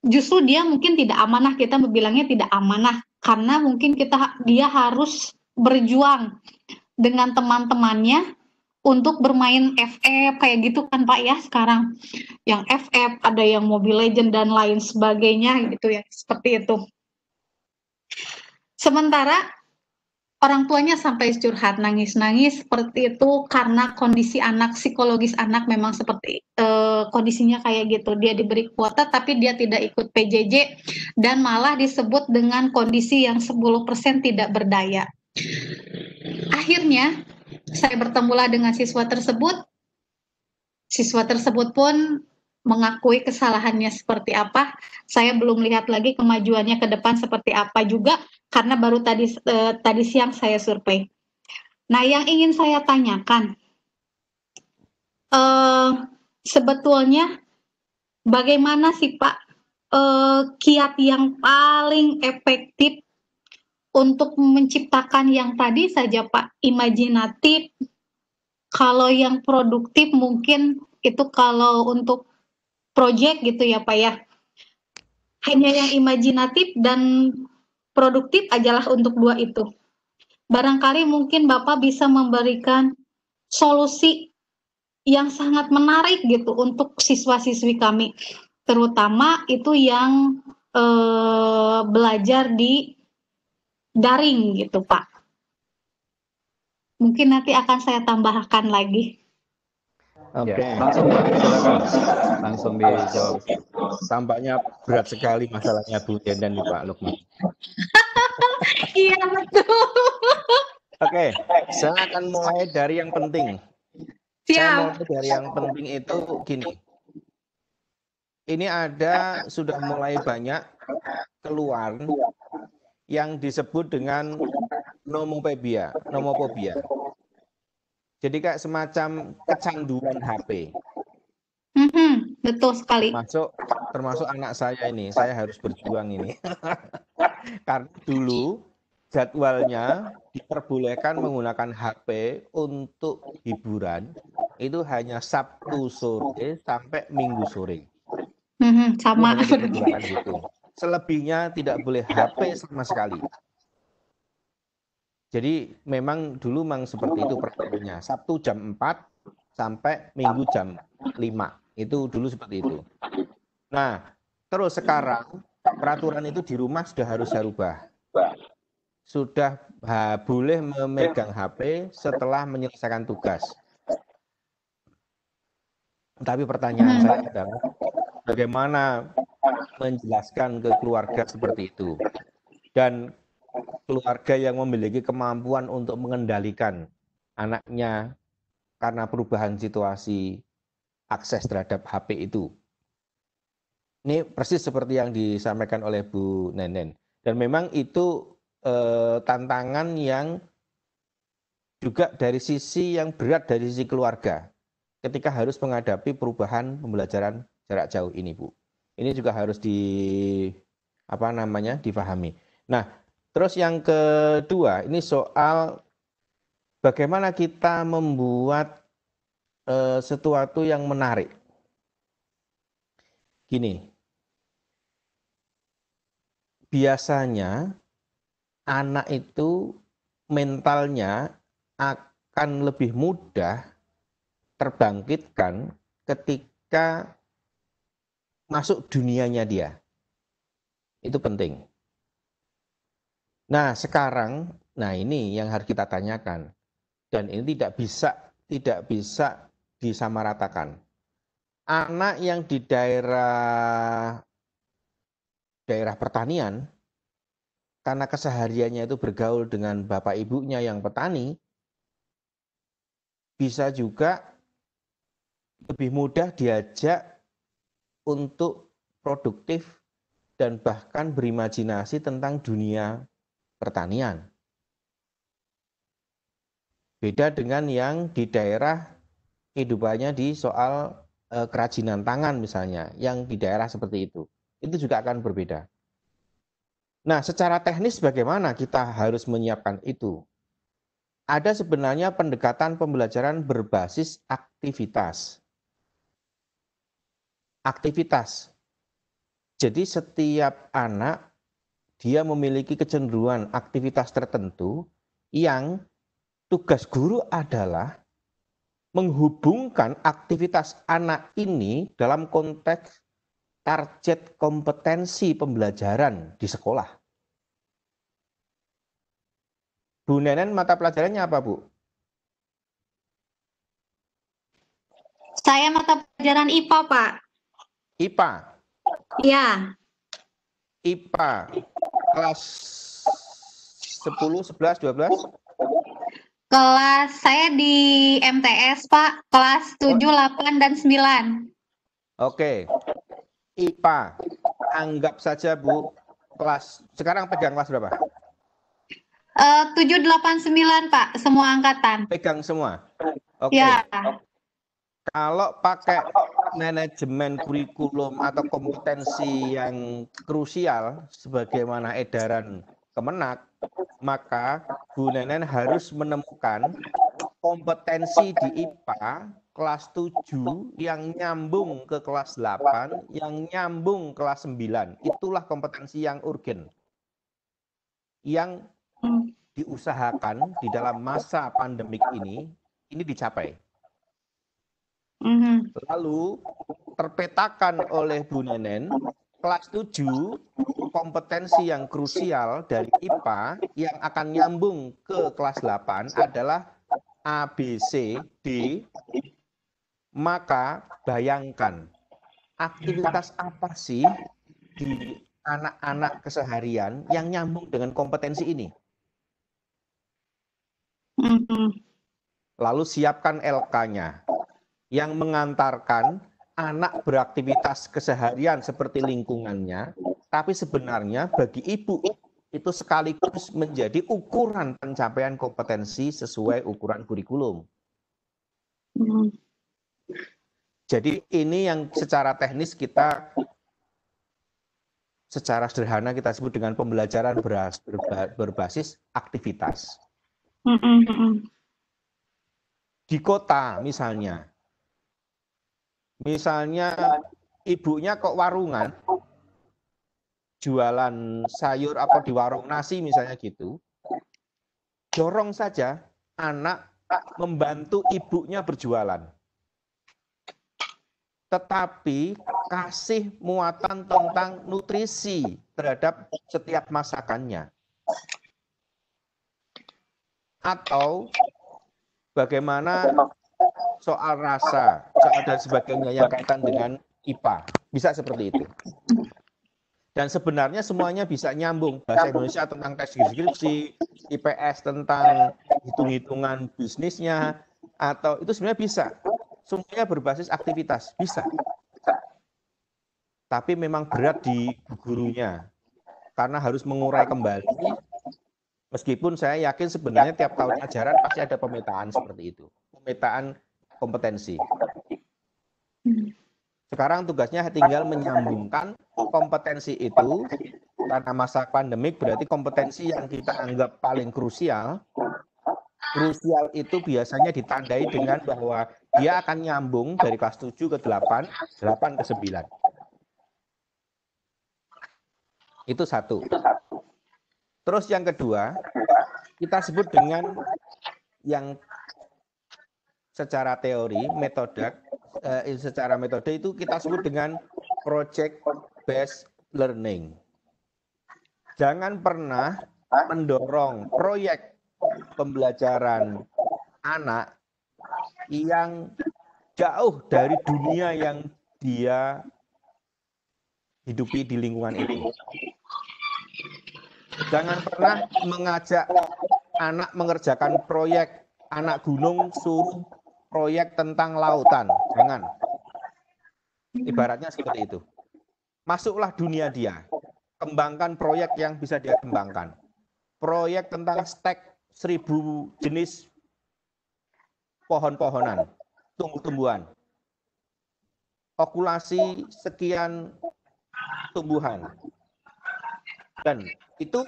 justru dia mungkin tidak amanah, kita bilangnya tidak amanah, karena mungkin dia harus berjuang dengan teman-temannya untuk bermain FF kayak gitu kan Pak ya sekarang. Yang FF, ada yang Mobile Legend dan lain sebagainya gitu ya, seperti itu. Sementara orang tuanya sampai curhat, nangis-nangis seperti itu karena kondisi anak, psikologis anak memang seperti kondisinya kayak gitu. Dia diberi kuota tapi dia tidak ikut PJJ dan malah disebut dengan kondisi yang 10% tidak berdaya. Akhirnya saya bertemulah dengan siswa tersebut. Siswa tersebut pun mengakui kesalahannya seperti apa. Saya belum lihat lagi kemajuannya ke depan seperti apa juga, karena baru tadi siang saya survei. Nah, yang ingin saya tanyakan, sebetulnya bagaimana sih Pak kiat yang paling efektif untuk menciptakan yang tadi saja Pak, imajinatif. Kalau yang produktif mungkin itu kalau untuk proyek gitu ya Pak ya. Hanya yang imajinatif dan produktif ajalah untuk 2 itu. Barangkali mungkin Bapak bisa memberikan solusi yang sangat menarik gitu untuk siswa-siswi kami. Terutama itu yang belajar di daring gitu Pak. Mungkin nanti akan saya tambahkan lagi. Oke, Ya, langsung dijawab. Tampaknya berat sekali masalahnya Bu Den dan Pak Lukman. Iya betul. Oke, saya akan mulai dari yang penting. Saya mulai dari yang penting itu gini. Ini sudah mulai banyak keluar yang disebut dengan nomofobia. Jadi kayak semacam kecanduan HP. Betul sekali. Termasuk anak saya ini, saya harus berjuang ini. Karena dulu jadwalnya diperbolehkan menggunakan HP untuk hiburan itu hanya Sabtu sore sampai Minggu sore. Sama. Gitu. Selebihnya tidak boleh HP sama sekali. Jadi memang dulu seperti itu peraturannya. Sabtu jam 4 sampai Minggu jam 5. Itu dulu seperti itu. Nah, terus sekarang peraturan itu di rumah sudah harus saya rubah. Sudah boleh memegang HP setelah menyelesaikan tugas. Tapi pertanyaan saya adalah bagaimana menjelaskan ke keluarga seperti itu. Dan keluarga yang memiliki kemampuan untuk mengendalikan anaknya karena perubahan situasi akses terhadap HP itu. Ini persis seperti yang disampaikan oleh Bu Nenen. Dan memang itu tantangan yang juga dari sisi yang berat dari sisi keluarga ketika harus menghadapi perubahan pembelajaran jarak jauh ini, Bu. Ini juga harus difahami. Nah, terus yang kedua, ini soal bagaimana kita membuat sesuatu yang menarik. Gini, biasanya anak itu mentalnya akan lebih mudah terbangkitkan ketika masuk dunianya dia. Itu penting. Nah, sekarang, ini yang harus kita tanyakan. Dan ini tidak bisa disamaratakan. Anak yang di daerah pertanian, karena kesehariannya itu bergaul dengan bapak ibunya yang petani, bisa juga lebih mudah diajak untuk produktif dan bahkan berimajinasi tentang dunia pertanian. Beda dengan yang di daerah kehidupannya di soal kerajinan tangan misalnya, yang di daerah seperti itu juga akan berbeda. Nah, secara teknis bagaimana kita harus menyiapkan itu? Ada sebenarnya pendekatan pembelajaran berbasis aktivitas. Jadi setiap anak dia memiliki kecenderungan aktivitas tertentu yang tugas guru adalah menghubungkan aktivitas anak ini dalam konteks target kompetensi pembelajaran di sekolah. Bu Nenen, mata pelajarannya apa, Bu? Saya mata pelajaran IPA, Pak. IPA? Iya. IPA, kelas 10, 11, 12? Kelas saya di MTS, Pak. Kelas 7, 8, dan 9. Oke. IPA, anggap saja, Bu, sekarang pegang kelas berapa? 7, 8, 9, Pak. Semua angkatan. Pegang semua? Oke. Ya. Kalau pakai manajemen kurikulum atau kompetensi yang krusial sebagaimana edaran Kemenak, maka Bu Nenen harus menemukan kompetensi di IPA kelas 7 yang nyambung ke kelas 8, yang nyambung kelas 9. Itulah kompetensi yang urgen. Yang diusahakan di dalam masa pandemik ini dicapai. Lalu terpetakan oleh Bu Nenen kelas 7 kompetensi yang krusial dari IPA yang akan nyambung ke kelas 8 adalah A, B, C, D. Maka bayangkan aktivitas apa sih di anak-anak keseharian yang nyambung dengan kompetensi ini. Lalu siapkan LK-nya yang mengantarkan anak beraktivitas keseharian seperti lingkungannya, tapi sebenarnya bagi ibu itu sekaligus menjadi ukuran pencapaian kompetensi sesuai ukuran kurikulum. Jadi ini yang secara teknis kita, secara sederhana kita sebut dengan pembelajaran berbasis aktivitas. Di kota misalnya ibunya kok warungan, jualan sayur atau di warung nasi misalnya gitu, dorong saja anak membantu ibunya berjualan. Tetapi kasih muatan tentang nutrisi terhadap setiap masakannya. Atau bagaimana soal rasa, soal dan sebagainya yang kaitan dengan IPA. Bisa seperti itu. Dan sebenarnya semuanya bisa nyambung. Bahasa Indonesia tentang teks deskripsi, IPS tentang hitung-hitungan bisnisnya, atau itu sebenarnya bisa. Semuanya berbasis aktivitas, bisa. Tapi memang berat di gurunya. Karena harus mengurai kembali, meskipun saya yakin sebenarnya tiap tahun ajaran pasti ada pemetaan seperti itu. Pemetaan kompetensi. Sekarang tugasnya tinggal menyambungkan kompetensi itu, karena masa pandemik berarti kompetensi yang kita anggap paling krusial. Krusial itu biasanya ditandai dengan bahwa dia akan nyambung dari kelas 7 ke 8, 8 ke 9. Itu satu. Terus yang kedua, kita sebut dengan yang secara teori, secara metode itu kita sebut dengan project based learning. Jangan pernah mendorong proyek pembelajaran anak yang jauh dari dunia yang dia hidupi di lingkungan itu. Jangan pernah mengajak anak mengerjakan proyek anak gunung suruh proyek tentang lautan. Jangan. Ibaratnya seperti itu. Masuklah dunia dia. Kembangkan proyek yang bisa dia kembangkan. Proyek tentang stek 1000 jenis pohon-pohonan, tumbuh-tumbuhan. Okulasi sekian tumbuhan. Dan itu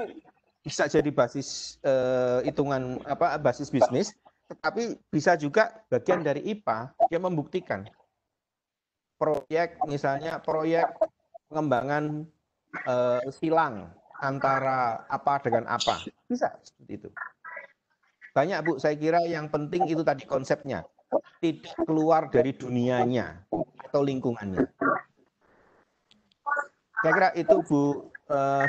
bisa jadi basis hitungan basis bisnis, tetapi bisa juga bagian dari IPA yang membuktikan proyek, misalnya proyek pengembangan silang antara apa dengan apa, bisa seperti itu. Banyak Bu, saya kira yang penting itu tadi konsepnya, tidak keluar dari dunianya atau lingkungannya. Saya kira itu Bu,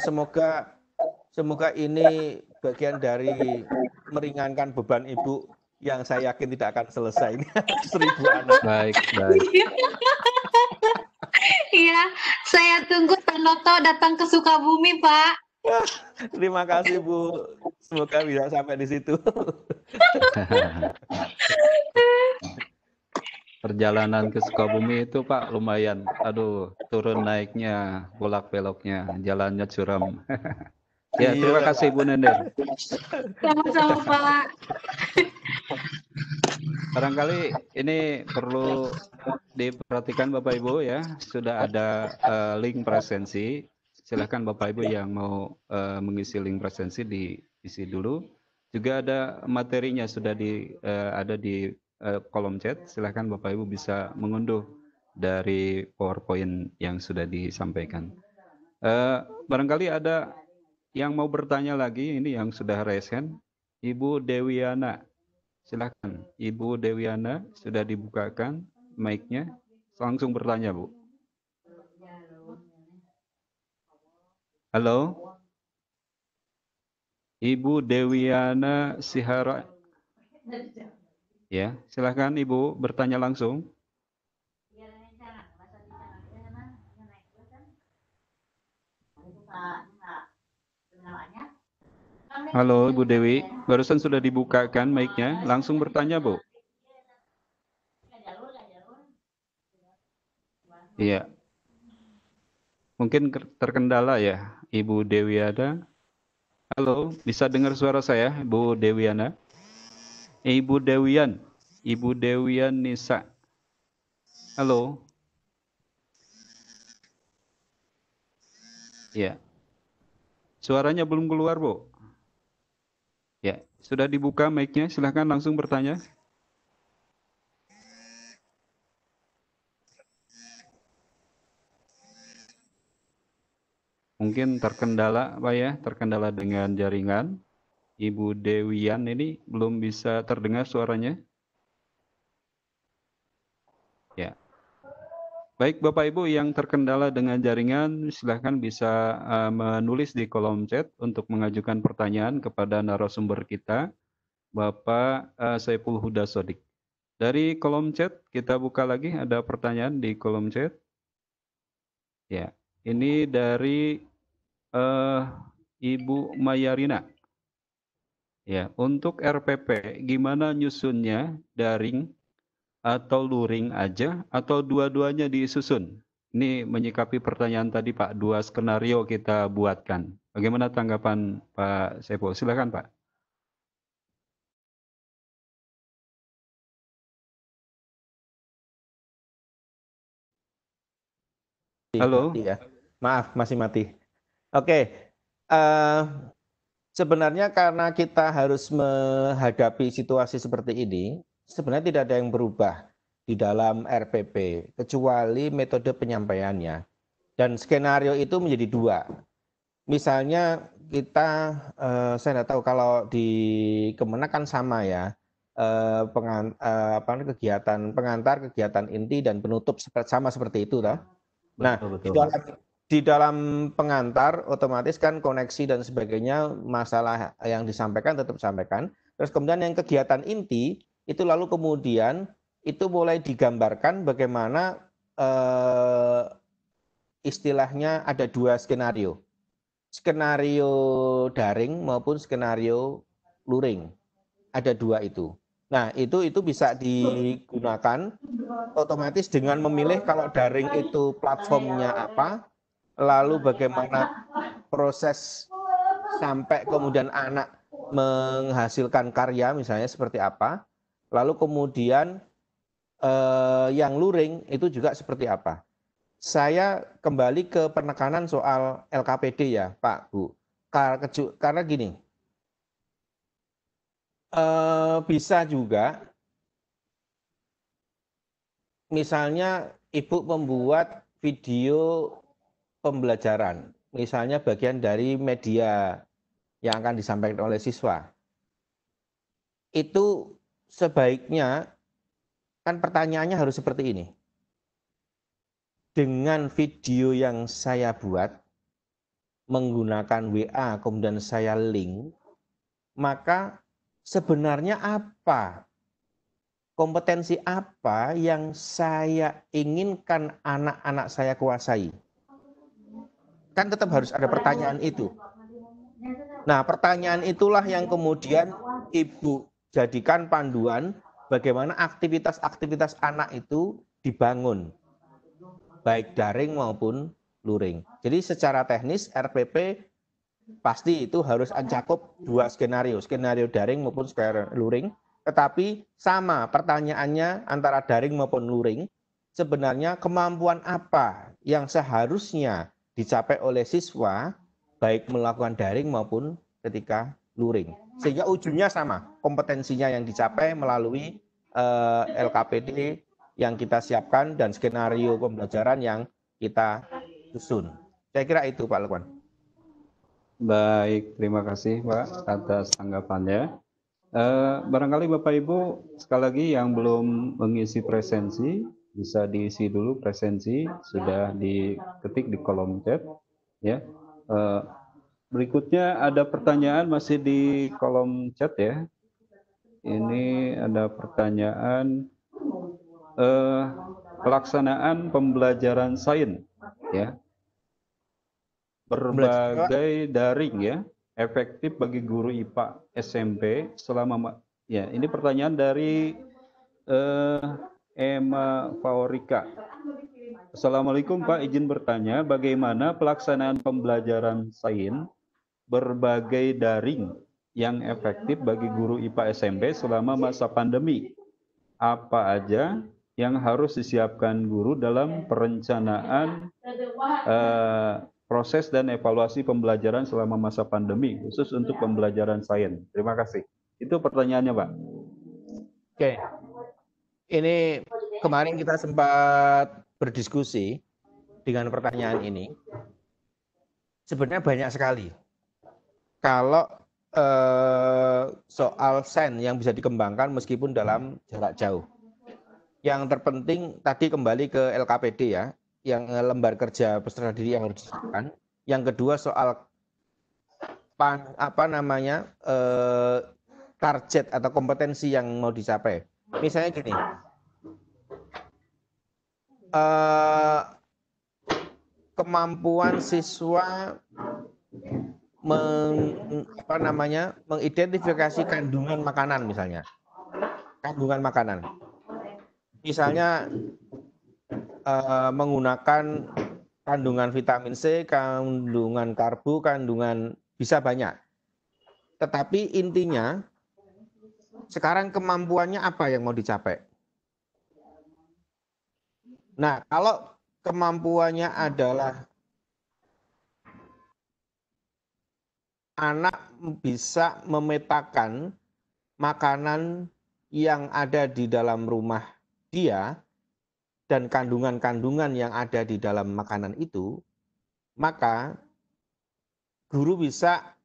semoga ini bagian dari meringankan beban Ibu yang saya yakin tidak akan selesai. 1000 anak. Baik. Iya, saya tunggu Tanoto datang ke Sukabumi, Pak. Terima kasih Bu, semoga bisa sampai di situ. Perjalanan ke Sukabumi itu Pak lumayan, aduh turun naiknya, bolak-beloknya, jalannya curam. Ya, terima kasih Bu Nender. Sama-sama, Pak. Barangkali ini perlu diperhatikan Bapak Ibu ya, sudah ada link presensi. Silahkan Bapak Ibu yang mau mengisi link presensi diisi dulu. Juga ada materinya sudah ada di kolom chat. Silahkan Bapak Ibu bisa mengunduh dari PowerPoint yang sudah disampaikan. Barangkali ada yang mau bertanya lagi, ini yang sudah raise hand. Ibu Dewiana, silahkan. Ibu Dewiana sudah dibukakan mic-nya, langsung bertanya Bu. Halo, Ibu Dewiana Sihara. Ya, silahkan Ibu bertanya langsung. Halo Ibu Dewi, barusan sudah dibukakan mic-nya, langsung bertanya Bu. Iya. Mungkin terkendala ya, Ibu Dewiana. Halo, bisa dengar suara saya, Ibu Dewiana? Ibu Dewian Nisa. Halo. Ya. Suaranya belum keluar, Bu. Ya, sudah dibuka mic-nya, silahkan langsung bertanya. Mungkin terkendala, Pak ya, terkendala dengan jaringan. Ibu Dewian ini belum bisa terdengar suaranya. Ya. Baik Bapak Ibu yang terkendala dengan jaringan, silahkan bisa menulis di kolom chat untuk mengajukan pertanyaan kepada narasumber kita, Bapak Saiful Huda Sodik. Dari kolom chat kita buka lagi, ada pertanyaan di kolom chat. Ya, ini dari Ibu Mayarina. Ya, untuk RPP gimana nyusunnya, daring atau luring aja atau dua-duanya disusun? Ini menyikapi pertanyaan tadi Pak, 2 skenario kita buatkan. Bagaimana tanggapan Pak Sepo? Silakan Pak. Halo. Mati ya. Maaf, masih mati. Oke, sebenarnya karena kita harus menghadapi situasi seperti ini, sebenarnya tidak ada yang berubah di dalam RPP, kecuali metode penyampaiannya. Dan skenario itu menjadi 2. Misalnya kita, saya tidak tahu kalau di Kemenak kan sama ya, kegiatan pengantar, kegiatan inti, dan penutup sama seperti itu, toh. Nah, di dalam pengantar otomatis kan koneksi dan sebagainya, masalah yang disampaikan tetap disampaikan. Terus kemudian yang kegiatan inti itu lalu kemudian itu mulai digambarkan bagaimana istilahnya ada 2 skenario. Skenario daring maupun skenario luring. Ada 2 itu. Nah, itu bisa digunakan otomatis dengan memilih kalau daring itu platformnya apa, lalu bagaimana proses sampai kemudian anak menghasilkan karya misalnya seperti apa, lalu kemudian yang luring itu juga seperti apa. Saya kembali ke penekanan soal LKPD ya Pak, Bu. Karena gini, bisa juga misalnya Ibu membuat video pembelajaran, misalnya bagian dari media yang akan disampaikan oleh siswa. Itu sebaiknya, kan pertanyaannya harus seperti ini. Dengan video yang saya buat, menggunakan WA, kemudian saya link, maka sebenarnya apa? Kompetensi apa yang saya inginkan anak-anak saya kuasai? Kan tetap harus ada pertanyaan itu. Nah, pertanyaan itulah yang kemudian Ibu jadikan panduan bagaimana aktivitas-aktivitas anak itu dibangun, baik daring maupun luring. Jadi secara teknis RPP pasti itu harus mencakup 2 skenario, skenario daring maupun skenario luring. Tetapi sama pertanyaannya antara daring maupun luring, sebenarnya kemampuan apa yang seharusnya dicapai oleh siswa baik melakukan daring maupun ketika luring. Sehingga ujungnya sama, kompetensinya yang dicapai melalui LKPD yang kita siapkan dan skenario pembelajaran yang kita susun. Saya kira itu Pak Lukman. Baik, terima kasih Pak atas tanggapannya. Barangkali Bapak Ibu sekali lagi yang belum mengisi presensi bisa diisi dulu presensi, sudah diketik di kolom chat ya. Berikutnya ada pertanyaan masih di kolom chat ya. Ini ada pertanyaan pelaksanaan pembelajaran sains ya. Berbagai daring ya, efektif bagi guru IPA SMP selama ya. Ini pertanyaan dari Emma Faorika. Assalamualaikum Pak, izin bertanya bagaimana pelaksanaan pembelajaran sains berbagai daring yang efektif bagi guru IPA SMP selama masa pandemi? Apa aja yang harus disiapkan guru dalam perencanaan proses dan evaluasi pembelajaran selama masa pandemi, khusus untuk pembelajaran sains? Terima kasih. Itu pertanyaannya, Pak. Oke. Ini kemarin kita sempat berdiskusi dengan pertanyaan ini. Sebenarnya banyak sekali. Kalau soal sains yang bisa dikembangkan meskipun dalam jarak jauh. Yang terpenting tadi kembali ke LKPD ya, yang lembar kerja peserta didik yang harus disiapkan. Yang kedua soal target atau kompetensi yang mau dicapai. Misalnya gini, kemampuan siswa mengidentifikasi kandungan makanan misalnya. Kandungan makanan. Misalnya menggunakan kandungan vitamin C, kandungan karbo, kandungan bisa banyak. Tetapi intinya sekarang kemampuannya apa yang mau dicapai? Nah, kalau kemampuannya adalah anak bisa memetakan makanan yang ada di dalam rumah dia dan kandungan-kandungan yang ada di dalam makanan itu, maka guru bisa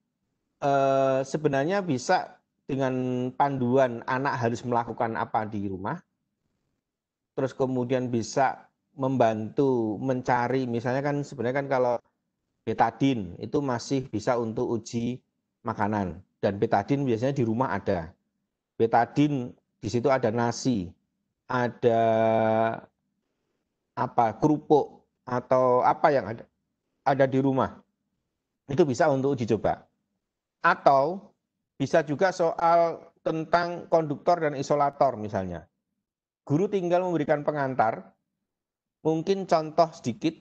sebenarnya bisa dengan panduan anak harus melakukan apa di rumah, terus kemudian bisa membantu mencari, misalnya kan sebenarnya kan kalau betadin itu masih bisa untuk uji makanan, dan betadin biasanya di rumah ada. Betadin di situ ada nasi, ada kerupuk atau apa yang ada di rumah. Itu bisa untuk uji coba. Atau bisa juga soal tentang konduktor dan isolator misalnya. Guru tinggal memberikan pengantar, mungkin contoh sedikit,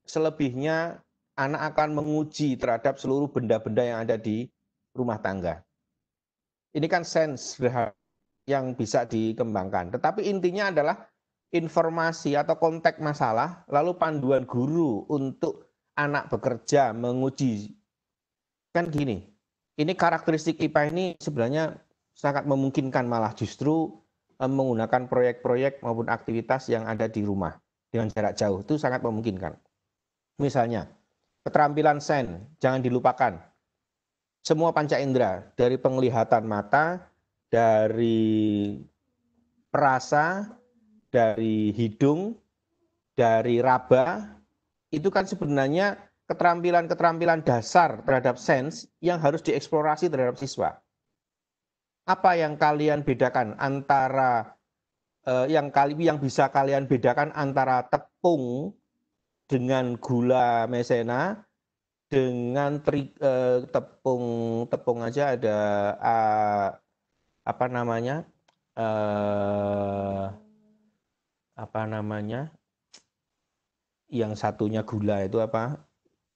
selebihnya anak akan menguji terhadap seluruh benda-benda yang ada di rumah tangga. Ini kan sense yang bisa dikembangkan. Tetapi intinya adalah informasi atau konteks masalah, lalu panduan guru untuk anak bekerja, menguji. Kan gini, ini karakteristik IPA ini sebenarnya sangat memungkinkan malah justru menggunakan proyek-proyek maupun aktivitas yang ada di rumah dengan jarak jauh, itu sangat memungkinkan. Misalnya, keterampilan sen, jangan dilupakan. Semua panca indera, dari penglihatan mata, dari perasa, dari hidung, dari raba, itu kan sebenarnya keterampilan-keterampilan dasar terhadap sense yang harus dieksplorasi terhadap siswa. Apa yang kalian bedakan antara yang bisa kalian bedakan antara tepung dengan gula maizena dengan tepung aja ada yang satunya gula itu apa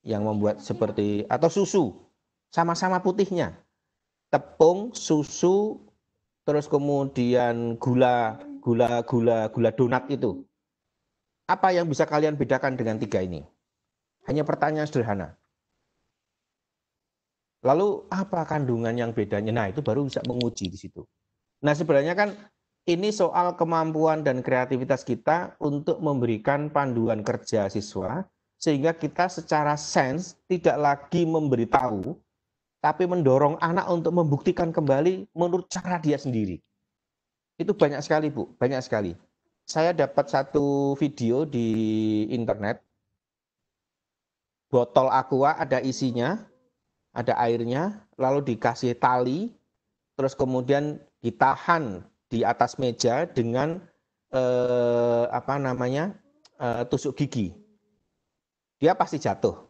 yang membuat seperti atau susu sama-sama putihnya, tepung, susu, terus kemudian gula donat itu. Apa yang bisa kalian bedakan dengan tiga ini? Hanya pertanyaan sederhana. Lalu apa kandungan yang bedanya? Nah, itu baru bisa menguji di situ. Nah, sebenarnya kan ini soal kemampuan dan kreativitas kita untuk memberikan panduan kerja siswa, sehingga kita secara sense tidak lagi memberitahu, tapi mendorong anak untuk membuktikan kembali menurut cara dia sendiri. Itu banyak sekali, Bu, banyak sekali. Saya dapat satu video di internet, botol aqua ada isinya, ada airnya, lalu dikasih tali, terus kemudian ditahan di atas meja dengan tusuk gigi. Dia pasti jatuh,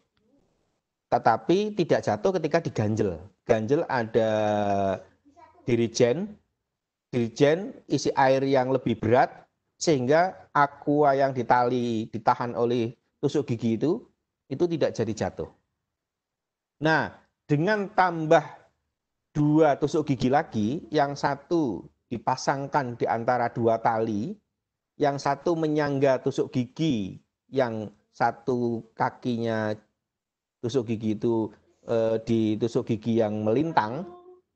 tetapi tidak jatuh ketika diganjel. Ganjel ada dirigen isi air yang lebih berat, sehingga aqua yang ditahan oleh tusuk gigi itu tidak jadi jatuh. Nah, dengan tambah 2 tusuk gigi lagi, yang satu dipasangkan di antara 2 tali, yang satu menyangga tusuk gigi, yang satu kakinya tusuk gigi itu di tusuk gigi yang melintang,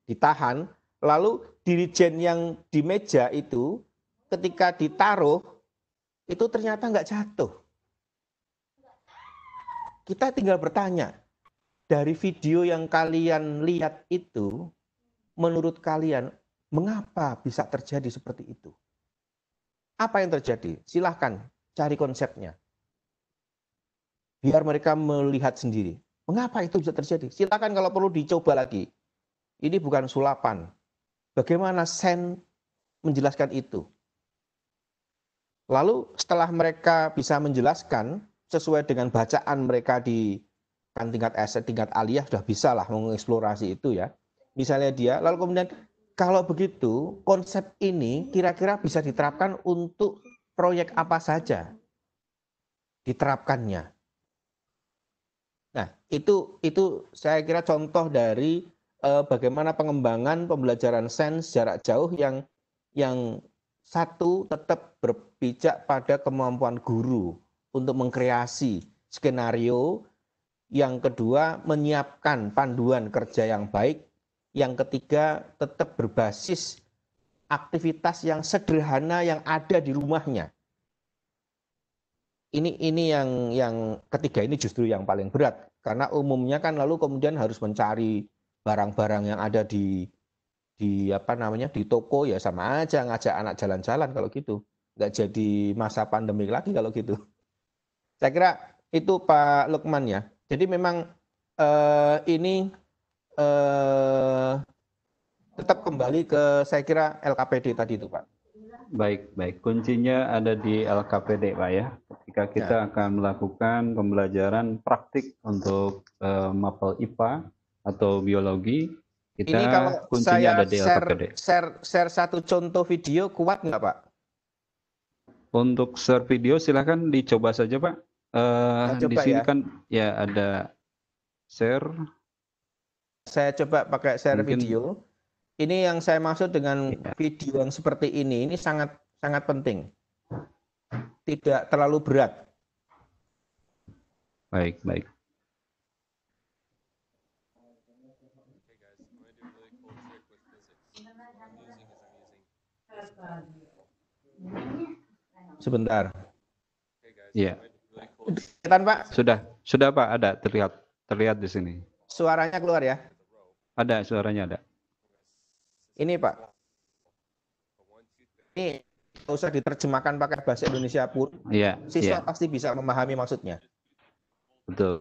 ditahan, lalu dirigen yang di meja itu ketika ditaruh, itu ternyata nggak jatuh. Kita tinggal bertanya, dari video yang kalian lihat itu, menurut kalian, mengapa bisa terjadi seperti itu? Apa yang terjadi? Silahkan cari konsepnya. Biar mereka melihat sendiri. Mengapa itu bisa terjadi? Silahkan kalau perlu dicoba lagi. Ini bukan sulapan. Bagaimana sen menjelaskan itu. Lalu setelah mereka bisa menjelaskan sesuai dengan bacaan mereka di kan tingkat S, tingkat aliyah sudah bisa lah mengeksplorasi itu ya. Misalnya dia, lalu kemudian kalau begitu konsep ini kira-kira bisa diterapkan untuk proyek apa saja diterapkannya. Nah, itu saya kira contoh dari bagaimana pengembangan pembelajaran sains jarak jauh yang satu tetap berpijak pada kemampuan guru untuk mengkreasi skenario, yang kedua menyiapkan panduan kerja yang baik, yang ketiga tetap berbasis aktivitas yang sederhana yang ada di rumahnya. Ini yang ketiga ini justru yang paling berat, karena umumnya kan lalu kemudian harus mencari barang-barang yang ada di apa namanya di toko, ya sama aja ngajak anak jalan-jalan kalau gitu, nggak jadi masa pandemi lagi kalau gitu. Saya kira itu Pak Lukman ya. Jadi memang ini tetap kembali ke saya kira LKPD tadi itu Pak. Baik. Kuncinya ada di LKPD, Pak ya. Ketika kita akan melakukan pembelajaran praktik untuk mapel IPA atau biologi, kita ini kalau kuncinya saya ada di LKPD. share satu contoh video kuat nggak Pak? Untuk share video silahkan dicoba saja Pak. Di sini ya. kan ya ada share. Saya coba pakai share Mungkin, video. Ini yang saya maksud dengan video yang seperti ini sangat sangat penting. Tidak terlalu berat. Baik. Sebentar. Iya. Kelihatan Pak? Sudah Pak, ada terlihat di sini. Suaranya keluar ya? Ada, suaranya ada. Ini Pak. Ini tidak usah diterjemahkan pakai bahasa Indonesia pun. Iya. Siswa pasti bisa memahami maksudnya. Betul.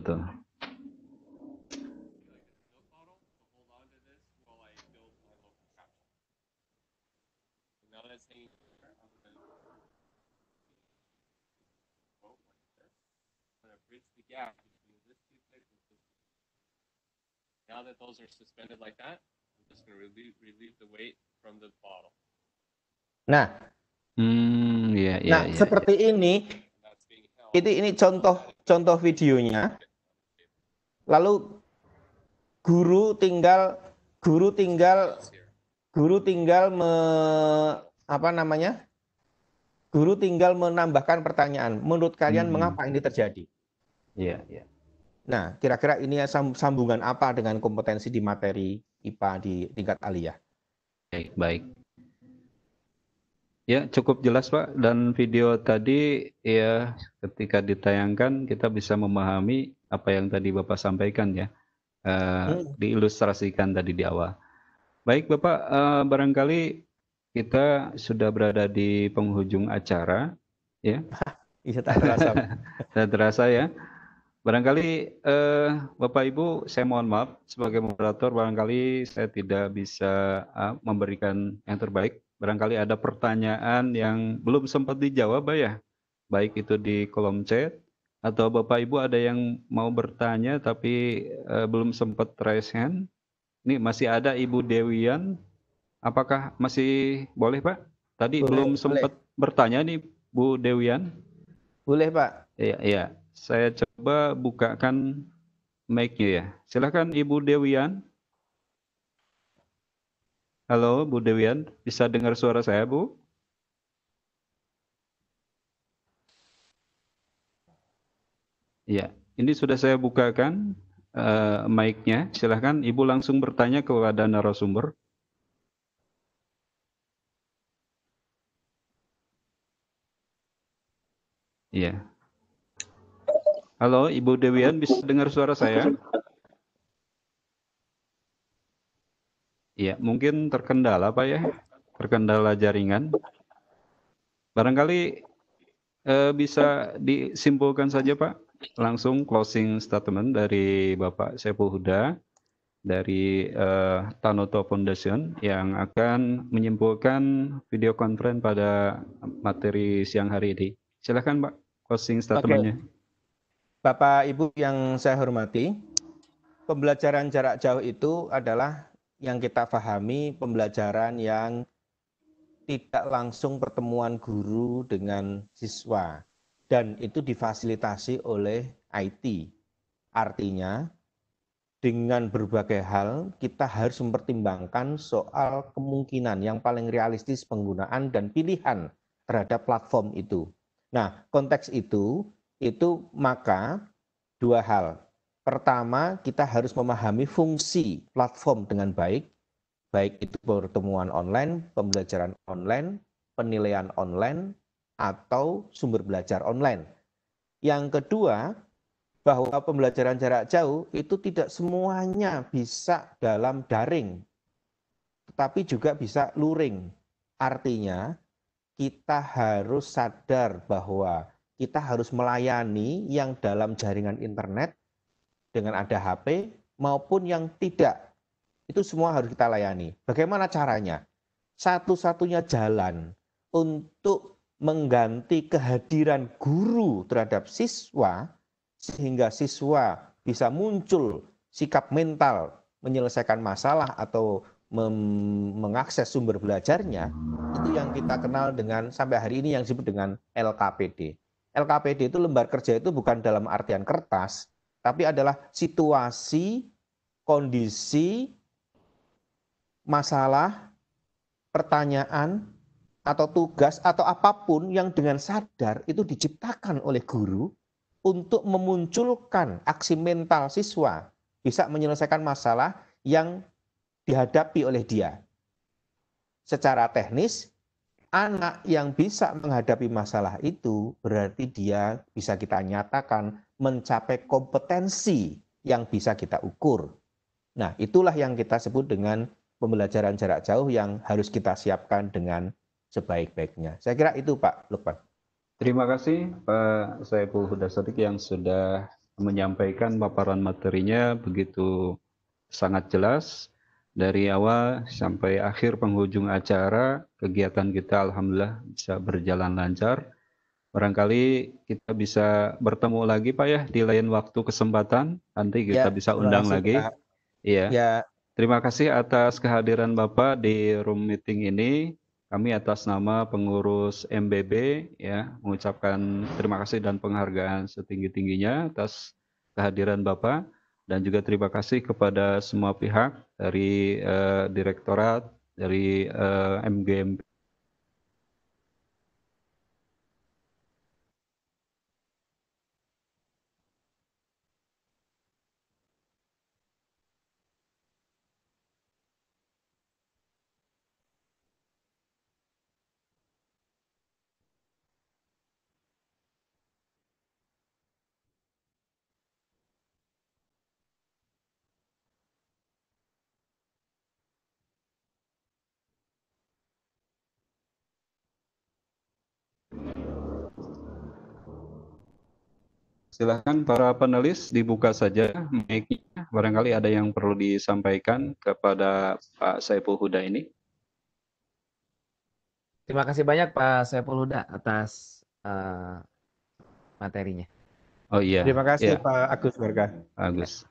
Now that those are suspended like that, I'm just going to relieve the weight from the bottle. Nah, seperti ini. Ini contoh videonya. Lalu guru tinggal menambahkan pertanyaan. Menurut kalian mengapa ini terjadi? Iya. Nah, kira-kira ini sambungan apa dengan kompetensi di materi IPA di tingkat aliyah? Baik. Ya, cukup jelas Pak. Dan video tadi ya ketika ditayangkan kita bisa memahami apa yang tadi Bapak sampaikan ya. Diilustrasikan tadi di awal. Baik Bapak, barangkali kita sudah berada di penghujung acara ya. Iya, tak terasa. Tak terasa ya. Barangkali Bapak Ibu, saya mohon maaf sebagai moderator, barangkali saya tidak bisa memberikan yang terbaik. Barangkali ada pertanyaan yang belum sempat dijawab ya, baik itu di kolom chat atau Bapak Ibu ada yang mau bertanya tapi belum sempat raise hand. Ini masih ada Ibu Dewian, apakah masih boleh Pak? Tadi belum sempat bertanya nih Bu Dewian. Boleh Pak. Iya. Saya coba bukakan mic-nya ya. Silakan Ibu Dewian. Halo Bu Dewian, bisa dengar suara saya Bu? Iya, ini sudah saya bukakan mic-nya. Silakan Ibu langsung bertanya kepada narasumber. Iya. Halo, Ibu Dewian, bisa dengar suara saya? Iya, mungkin terkendala Pak ya, terkendala jaringan. Barangkali bisa disimpulkan saja Pak, langsung closing statement dari Bapak Saiful Huda. dari Tanoto Foundation yang akan menyimpulkan video conference pada materi siang hari ini. Silakan Pak, closing statement-nya. Bapak Ibu yang saya hormati, pembelajaran jarak jauh itu adalah yang kita pahami pembelajaran yang tidak langsung pertemuan guru dengan siswa dan itu difasilitasi oleh IT. Artinya dengan berbagai hal kita harus mempertimbangkan soal kemungkinan yang paling realistis penggunaan dan pilihan terhadap platform itu. Nah, konteks itu maka dua hal. Pertama, kita harus memahami fungsi platform dengan baik itu pertemuan online, pembelajaran online, penilaian online, atau sumber belajar online. Yang kedua, bahwa pembelajaran jarak jauh itu tidak semuanya bisa dalam daring, tetapi juga bisa luring. Artinya, kita harus sadar bahwa kita harus melayani yang dalam jaringan internet dengan ada HP maupun yang tidak. Itu semua harus kita layani. Bagaimana caranya? Satu-satunya jalan untuk mengganti kehadiran guru terhadap siswa sehingga siswa bisa muncul sikap mental menyelesaikan masalah atau mengakses sumber belajarnya, itu yang kita kenal dengan sampai hari ini yang disebut dengan LKPD. LKPD itu lembar kerja itu bukan dalam artian kertas, tapi adalah situasi, kondisi, masalah, pertanyaan, atau tugas, atau apapun yang dengan sadar itu diciptakan oleh guru untuk memunculkan aksi mental siswa bisa menyelesaikan masalah yang dihadapi oleh dia. Secara teknis, anak yang bisa menghadapi masalah itu berarti dia bisa kita nyatakan mencapai kompetensi yang bisa kita ukur. Nah, itulah yang kita sebut dengan pembelajaran jarak jauh yang harus kita siapkan dengan sebaik-baiknya. Saya kira itu Pak Lukman. Terima kasih Pak Saiful Huda Shadiq yang sudah menyampaikan paparan materinya begitu sangat jelas. Dari awal sampai akhir penghujung acara, kegiatan kita alhamdulillah bisa berjalan lancar. Barangkali kita bisa bertemu lagi Pak ya di lain waktu kesempatan. Nanti kita bisa undang lagi. Iya. Ya. Terima kasih atas kehadiran Bapak di room meeting ini. Kami atas nama pengurus MBB ya mengucapkan terima kasih dan penghargaan setinggi-tingginya atas kehadiran Bapak. Dan juga terima kasih kepada semua pihak dari Direktorat, dari MGMP. Silahkan para panelis dibuka saja mic-nya. Barangkali ada yang perlu disampaikan kepada Pak Saiful Huda ini. Terima kasih banyak Pak Saiful Huda atas materinya. Oh iya. Terima kasih ya. Pak Agus Warga. Agus.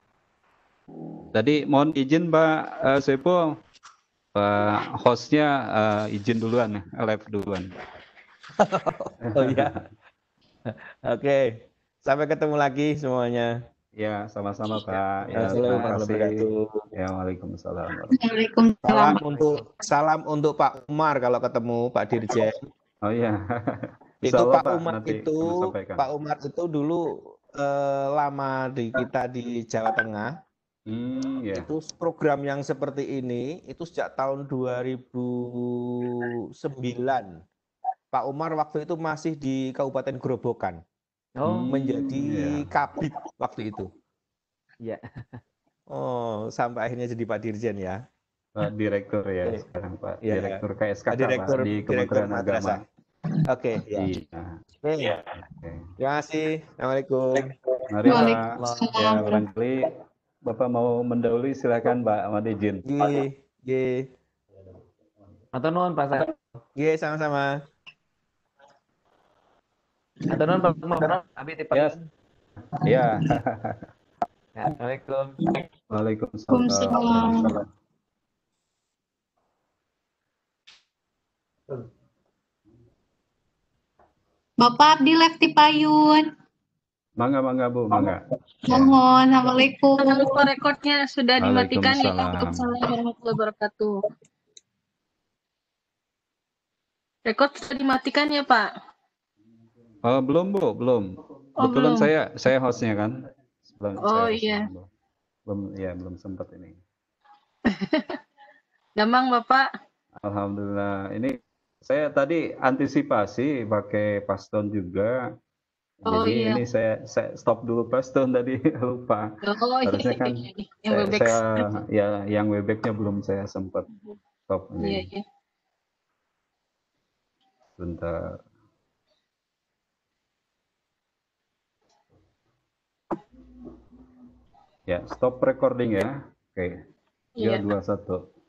Tadi mohon izin Pak Saiful, Pak hostnya izin duluan, live duluan. Oh iya. Oke. Sampai ketemu lagi semuanya. Ya, sama-sama Pak. Ya, terima kasih. Ya, Waalaikumsalam. Salam untuk Pak Umar kalau ketemu Pak Dirjen. Oh iya. Itu Pak Umar itu Pak Umar itu dulu lama kita di Jawa Tengah. Yeah. Itu program yang seperti ini itu sejak tahun 2009. Pak Umar waktu itu masih di Kabupaten Grobogan. Menjadi kabid waktu itu. Iya. Oh, sampai akhirnya jadi Pak Dirjen ya. Pak Direktur ya sekarang Pak. Direktur KSKK Direktur, Pak, di Kementerian Agama. Oke. Iya. Terima kasih. Assalamualaikum. Mari Pak. Ya, barangkali Bapak mau mendahului silakan Pak Ahmad izin. G. Atau nuhun Pak Saiful. G sama-sama. Atau nuhun Pak Moron. Abi tipe. Yes. Ya. Ya, Assalamualaikum. Waalaikumsalam. Waalaikumsalam. Bapak Abdi Lefti Payun. Mangga Bu, mangga. Mohon, Assalamualaikum. Jangan lupa rekodnya sudah dimatikan ya. Waalaikumsalam. Waalaikumsalam warahmatullahi wabarakatuh. Rekod sudah dimatikan ya Pak? Belum Bu, belum. Oh, Kebetulan belum. saya hostnya kan. Oh, iya. Belum sempat ini. Gampang Bapak. Alhamdulillah. Ini saya tadi antisipasi pakai Paston juga. Oh, Jadi iya. ini saya stop dulu Paston tadi lupa. Oh, Harusnya kan yang Webex. yang Webex-nya belum saya sempat stop Iya, ini. iya. Bentar. Ya, stop recording ya. Oke. Iya. 3, 2, 1.